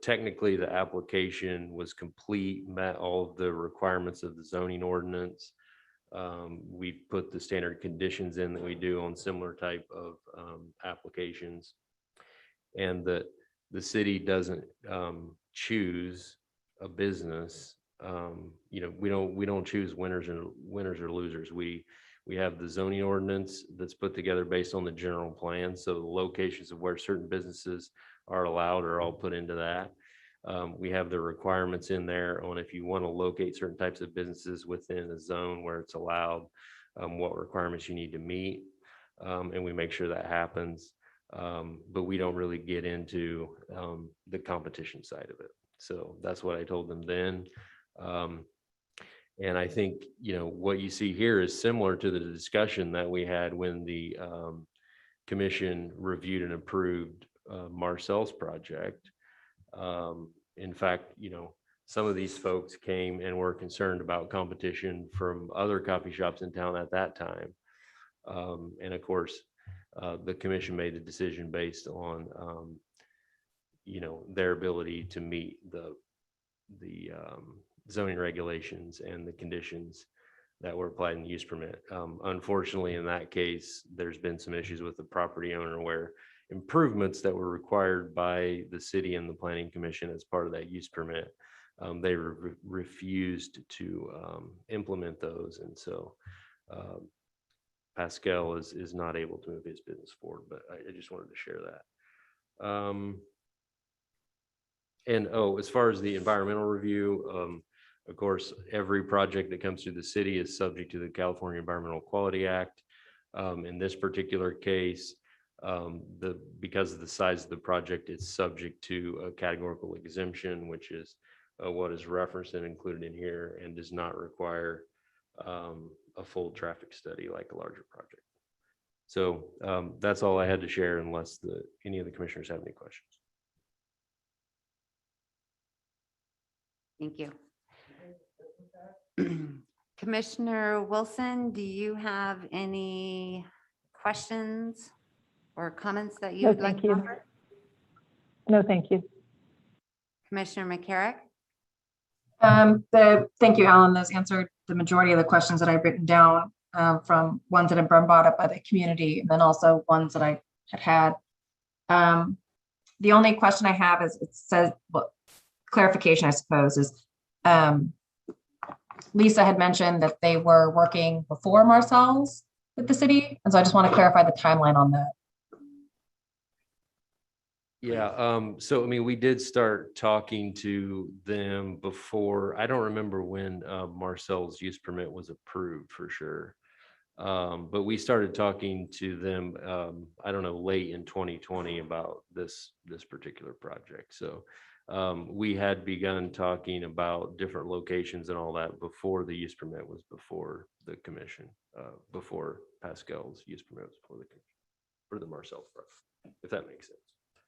technically the application was complete, met all of the requirements of the zoning ordinance. We put the standard conditions in that we do on similar type of applications, and that the city doesn't choose a business. We don't choose winners or losers. We have the zoning ordinance that's put together based on the general plan. So the locations of where certain businesses are allowed are all put into that. We have the requirements in there on if you want to locate certain types of businesses within a zone where it's allowed, what requirements you need to meet, and we make sure that happens. But we don't really get into the competition side of it. So that's what I told them then. And I think, what you see here is similar to the discussion that we had when the commission reviewed and approved Marcel's project. In fact, some of these folks came and were concerned about competition from other coffee shops in town at that time. And of course, the commission made a decision based on, their ability to meet the zoning regulations and the conditions that were applied in the use permit. Unfortunately, in that case, there's been some issues with the property owner where improvements that were required by the city and the planning commission as part of that use permit, they refused to implement those. And so Pascal is not able to move his business forward, but I just wanted to share that. And as far as the environmental review, of course, every project that comes through the city is subject to the California Environmental Quality Act. In this particular case, because of the size of the project, it's subject to a categorical exemption, which is what is referenced and included in here, and does not require a full traffic study like a larger project. So that's all I had to share, unless any of the commissioners have any questions. Thank you. Commissioner Wilson, do you have any questions or comments that you No, would like thank to you. offer? No, thank you. Commissioner McCarrick? Thank you, Alan. Those answered the majority of the questions that I've written down, from ones that have been brought up by the community, and then also ones that I had. The only question I have is, it says, well, clarification, I suppose, is Lisa had mentioned that they were working before Marcel's with the city. And so I just want to clarify the timeline on that. Yeah, so I mean, we did start talking to them before. I don't remember when Marcel's use permit was approved for sure. But we started talking to them, I don't know, late in 2020 about this particular project. So We had begun talking about different locations and all that before the use permit was before the commission, before Pascal's use permit was before the commission for the Marcel's project, if that makes sense.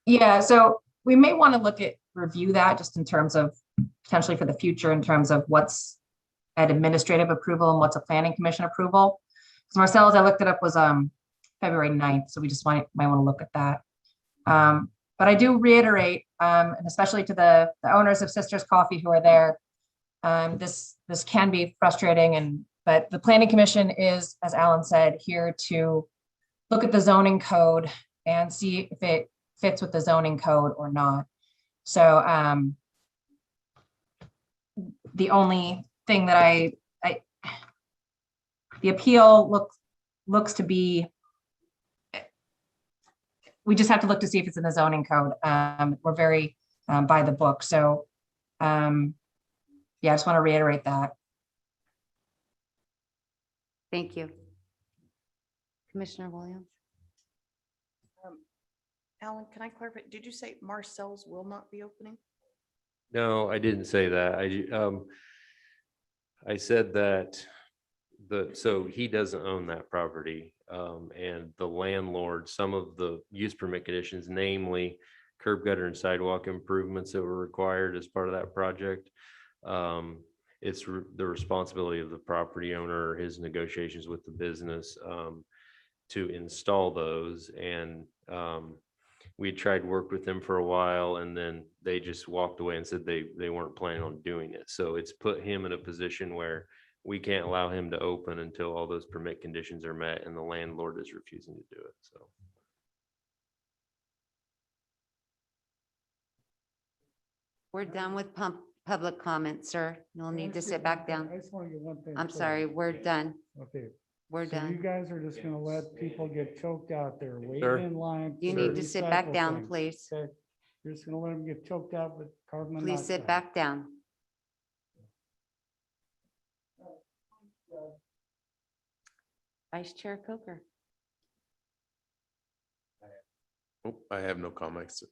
Yeah, so we may want to review that just in terms of potentially for the future, in terms of what's at administrative approval and what's a planning commission approval. Because Marcel's, I looked it up, was February 9th, so we just might want to look at that. But I do reiterate, and especially to the owners of Sisters Coffee who are there, this can be frustrating, but the planning commission is, as Alan said, here to look at the zoning code and see if it fits with the zoning code or not. So the only thing that the appeal looks to be, we just have to look to see if it's in the zoning code. We're very by the book. So yeah, I just want to reiterate that. Thank you. Commissioner Williams? Alan, can I clarify? Did you say Marcel's will not be opening? No, I didn't say that. I said that so he doesn't own that property. And the landlord, some of the use permit conditions, namely curb gutter and sidewalk improvements that were required as part of that project. It's the responsibility of the property owner, his negotiations with the business to install those. And we tried to work with them for a while, and then they just walked away and said they weren't planning on doing it. So it's put him in a position where we can't allow him to open until all those permit conditions are met, and the landlord is refusing to do it. So. We're done with public comment, sir. You'll need to sit back down. I just want to get one thing. I'm clear. sorry, we're done. Okay. We're So you done. guys are just gonna let people get choked out there, Sir? waiting in line. You for need to sit back recycle down, things, please. okay? You're just gonna let them get choked out with carbon Please sit monoxide. back down. Vice Chair Coker. Oh, I have no comments.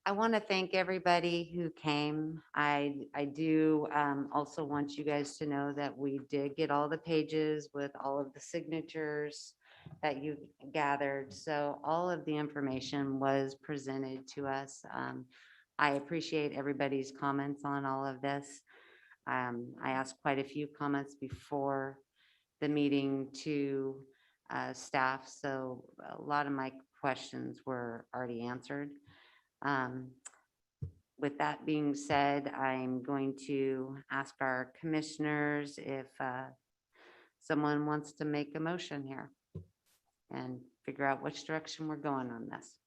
I want to thank everybody who came. I do also want you guys to know that we did get all the pages with all of the signatures that you gathered. So all of the information was presented to us. I appreciate everybody's comments on all of this. I asked quite a few comments before the meeting to staff, so a lot of my questions were already answered. With that being said, I'm going to ask our commissioners if someone wants to make a motion here and figure out which direction we're going on this.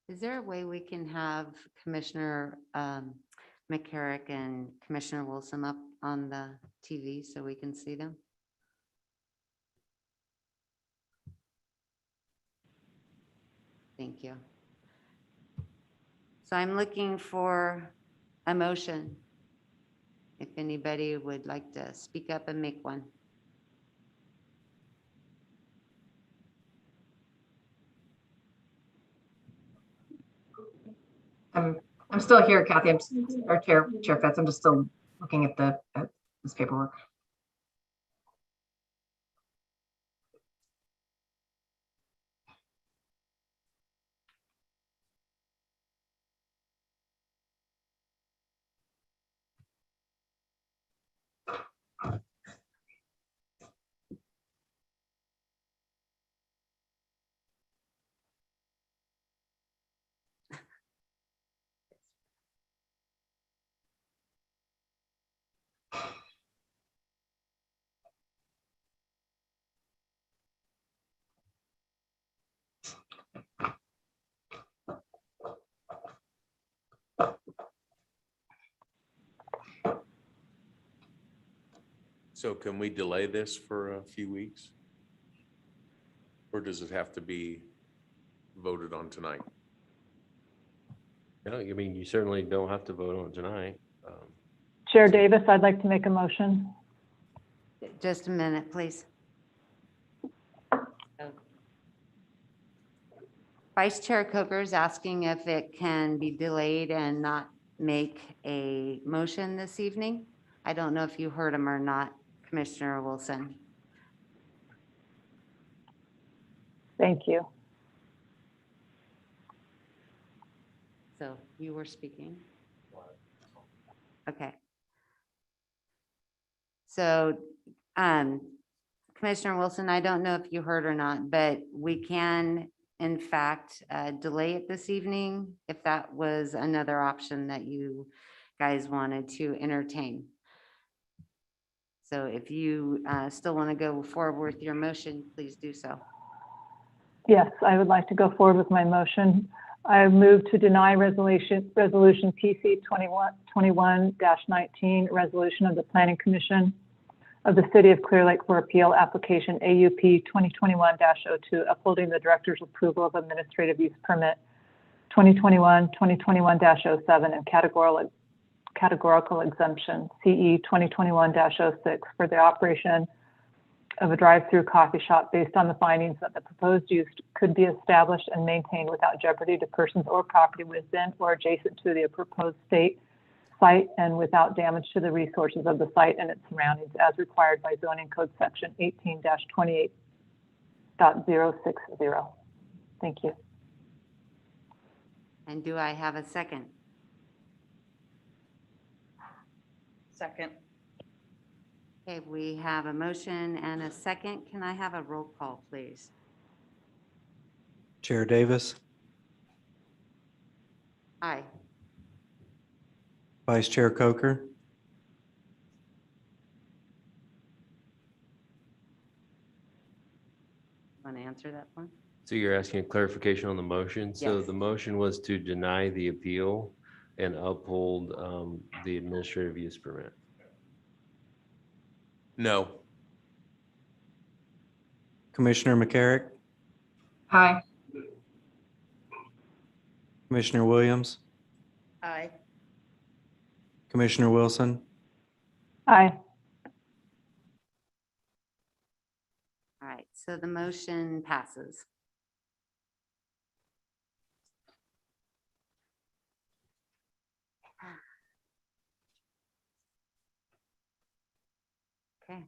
Is there a way we can have Commissioner McCarrick and Commissioner Wilson up on the TV so we can see them? Thank you. So I'm looking for a motion. If anybody would like to speak up and make one. I'm still here, Kathy. Or Chair Fitz. I'm just still looking at this paperwork. So can we delay this for a few weeks? Or does it have to be voted on tonight? No, I mean, you certainly don't have to vote on it tonight. Chair Davis, I'd like to make a motion. Just a minute, please. Vice Chair Coker is asking if it can be delayed and not make a motion this evening. I don't know if you heard him or not, Commissioner Wilson. Thank you. So you were speaking? Okay. So, Commissioner Wilson, I don't know if you heard or not, but we can, in fact, delay it this evening if that was another option that you guys wanted to entertain. So if you still want to go forward with your motion, please do so. Yes, I would like to go forward with my motion. I move to deny resolution PC 21-19, resolution of the Planning Commission of the City of Clear Lake for appeal application AUP 2021-02, upholding the director's approval of administrative use permit 2021-2021-07 and categorical exemption CE 2021-06 for the operation of a drive-through coffee shop based on the findings that the proposed use could be established and maintained without jeopardy to persons or property within or adjacent to the proposed site and without damage to the resources of the site and its surroundings as required by zoning code section 18-28.060. Thank you. And do I have a second? Second. Okay, we have a motion and a second. Can I have a roll call, please? Chair Davis, Aye. Vice Chair Coker, Want to answer that one? So you're asking a clarification on the motion? So Yes. the motion was to deny the appeal and uphold the administrative use permit. No. Commissioner McCarrick, Hi. Commissioner Williams, Aye. Commissioner Wilson, Aye. All right, so the motion passes. Okay.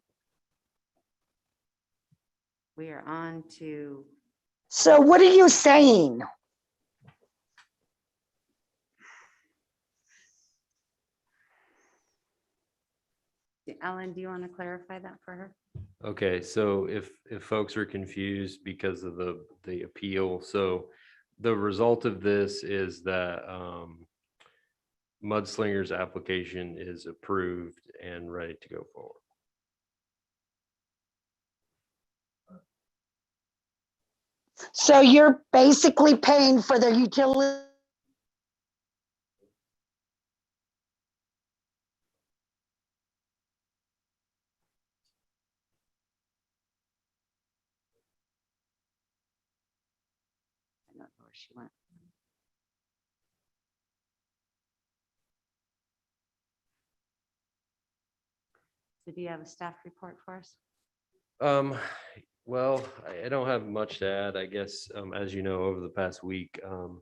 We are on to, So what are you saying? Ellen, do you want to clarify that for her? Okay, so if folks are confused because of the appeal, so the result of this is that Mudslinger's application is approved and ready to go forward. So you're basically paying for their utility. I don't know where she went. So do you have a staff report for us? Well, I don't have much to add. I guess, as you know, over the past week, the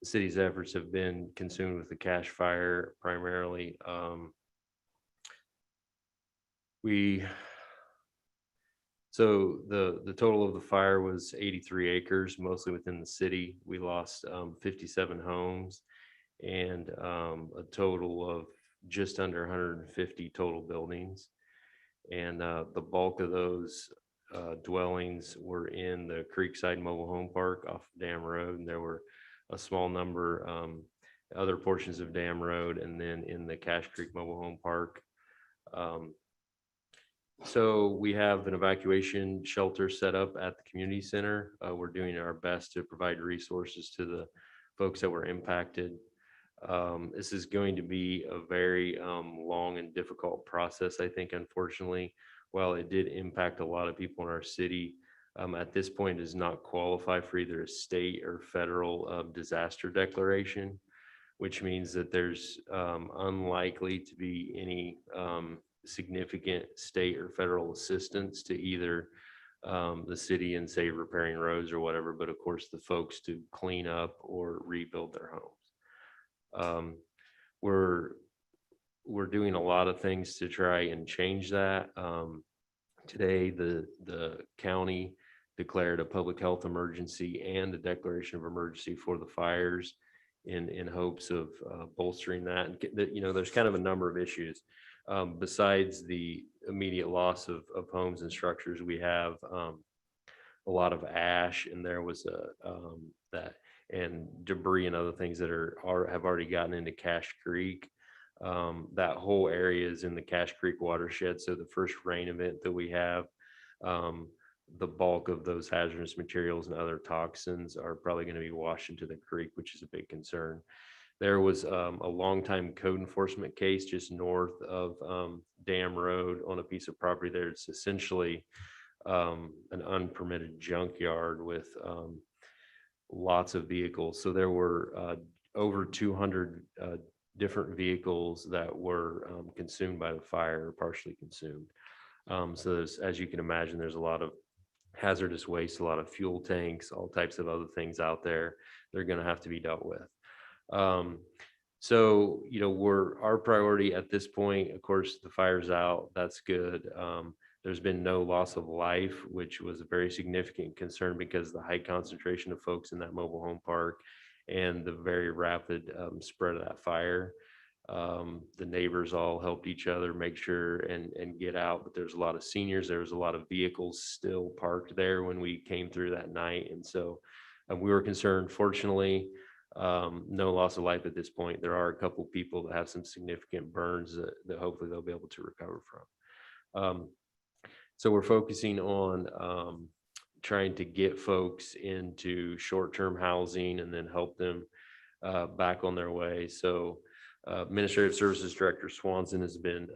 city's efforts have been consumed with the cash fire primarily. So the total of the fire was 83 acres, mostly within the city. We lost 57 homes and a total of just under 150 total buildings. And the bulk of those dwellings were in the Creekside Mobile Home Park off Dam Road, and there were a small number other portions of Dam Road, and then in the Cache Creek Mobile Home Park. So we have an evacuation shelter set up at the community center. We're doing our best to provide resources to the folks that were impacted. This is going to be a very long and difficult process, I think, unfortunately. While it did impact a lot of people in our city, at this point does not qualify for either a state or federal disaster declaration, which means that there's unlikely to be any significant state or federal assistance to either the city and say repairing roads or whatever, but of course the folks to clean up or rebuild their homes. We're doing a lot of things to try and change that. Today, the county declared a public health emergency and a declaration of emergency for the fires in hopes of bolstering that. And there's kind of a number of issues. Besides the immediate loss of homes and structures, we have a lot of ash, and there was that and debris and other things that have already gotten into Cache Creek. That whole area is in the Cache Creek watershed. So the first rain event that we have, the bulk of those hazardous materials and other toxins are probably going to be washed into the creek, which is a big concern. There was a longtime code enforcement case just north of Dam Road on a piece of property there. It's essentially an unpermitted junkyard with lots of vehicles. So there were over 200 different vehicles that were consumed by the fire, or partially consumed. So there's, as you can imagine, there's a lot of hazardous waste, a lot of fuel tanks, all types of other things out there. They're going to have to be dealt with. So, our priority at this point, of course, the fire's out. That's good. There's been no loss of life, which was a very significant concern because the high concentration of folks in that mobile home park and the very rapid spread of that fire. The neighbors all helped each other make sure and get out, but there's a lot of seniors. There was a lot of vehicles still parked there when we came through that night. And so we were concerned. Fortunately, no loss of life at this point. There are a couple people that have some significant burns that hopefully they'll be able to recover from. So we're focusing on trying to get folks into short-term housing and then help them back on their way. So Administrative Services Director Swanson has been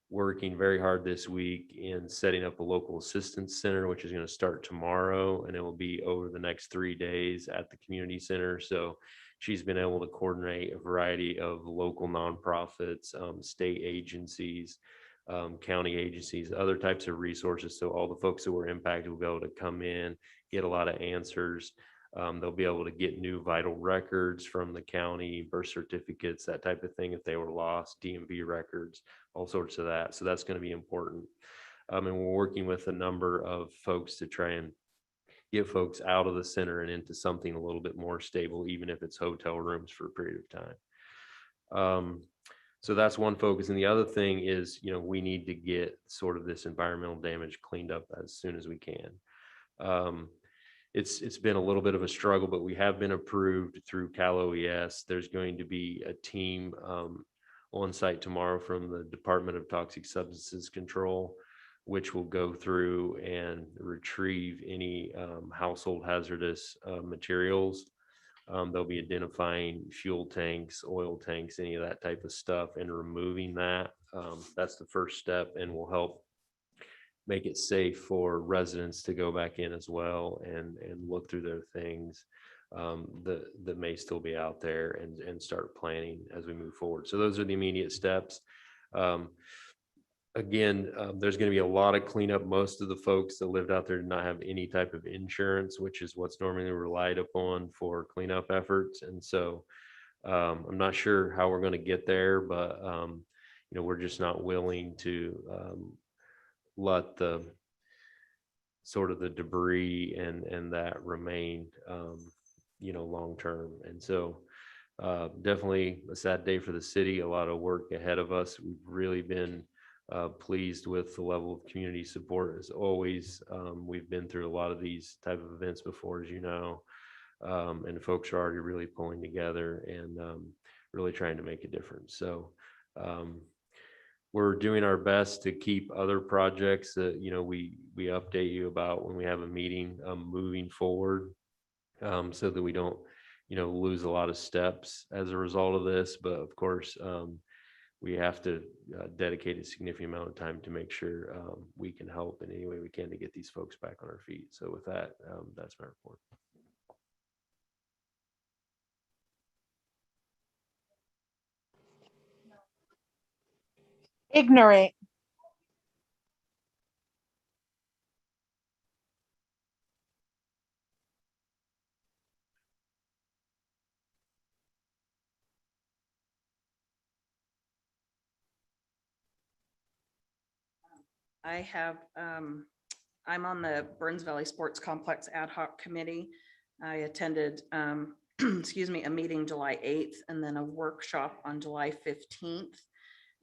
working very hard this week in setting up a local assistance center, which is going to start tomorrow, and it will be over the next 3 days at the community center. So she's been able to coordinate a variety of local nonprofits, state agencies, county agencies, other types of resources. So all the folks that were impacted will be able to come in, get a lot of answers. They'll be able to get new vital records from the county, birth certificates, that type of thing if they were lost, DMV records, all sorts of that. So that's going to be important. And we're working with a number of folks to try and get folks out of the center and into something a little bit more stable, even if it's hotel rooms for a period of time. So that's one focus. And the other thing is, we need to get sort of this environmental damage cleaned up as soon as we can. It's been a little bit of a struggle, but we have been approved through Cal OES. There's going to be a team on site tomorrow from the Department of Toxic Substances Control, which will go through and retrieve any household hazardous materials. They'll be identifying fuel tanks, oil tanks, any of that type of stuff, and removing that. That's the first step, and will help make it safe for residents to go back in as well and look through their things that may still be out there and start planning as we move forward. So those are the immediate steps. Again, there's going to be a lot of cleanup. Most of the folks that lived out there did not have any type of insurance, which is what's normally relied upon for cleanup efforts. And so I'm not sure how we're going to get there, but we're just not willing to let the sort of the debris and that remain, long term. And so definitely a sad day for the city, a lot of work ahead of us. We've really been pleased with the level of community support as always. We've been through a lot of these type of events before, as you know, and folks are already really pulling together and really trying to make a difference. So we're doing our best to keep other projects that, we update you about when we have a meeting moving forward, so that we don't, lose a lot of steps as a result of this. But of course, we have to dedicate a significant amount of time to make sure we can help in any way we can to get these folks back on our feet. So with that, that's my report. Ignorant. I have, I'm on the Burns Valley Sports Complex Ad Hoc Committee. I attended, excuse me, a meeting July 8th and then a workshop on July 15th.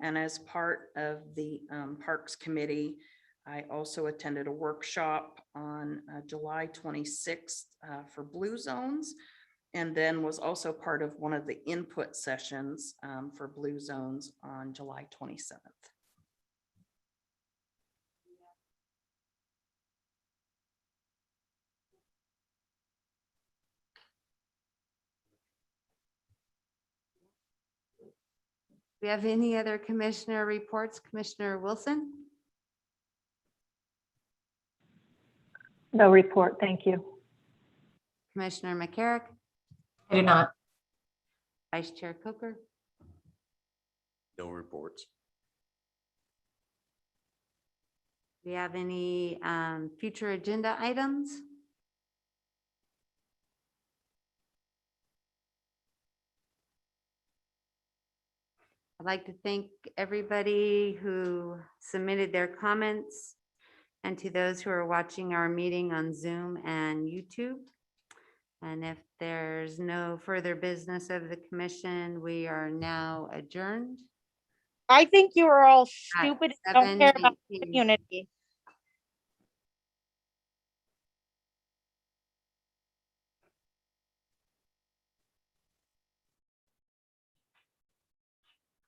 And as part of the Parks Committee, I also attended a workshop on July 26th for Blue Zones, and then was also part of one of the input sessions for Blue Zones on July 27th. Do we have any other commissioner reports? Commissioner Wilson? No report, thank you. Commissioner McCarrick? I do not. Vice Chair Coker? No reports. Do we have any future agenda items? I'd like to thank everybody who submitted their comments and to those who are watching our meeting on Zoom and YouTube. And if there's no further business of the commission, we are now adjourned. I think you are all at stupid and don't care about the 7:19. community.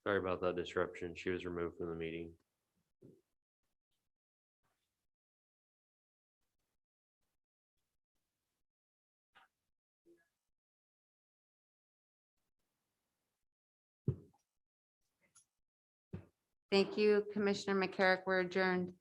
Sorry about that disruption. She was removed from the meeting. Thank you, Commissioner McCarrick. We're adjourned.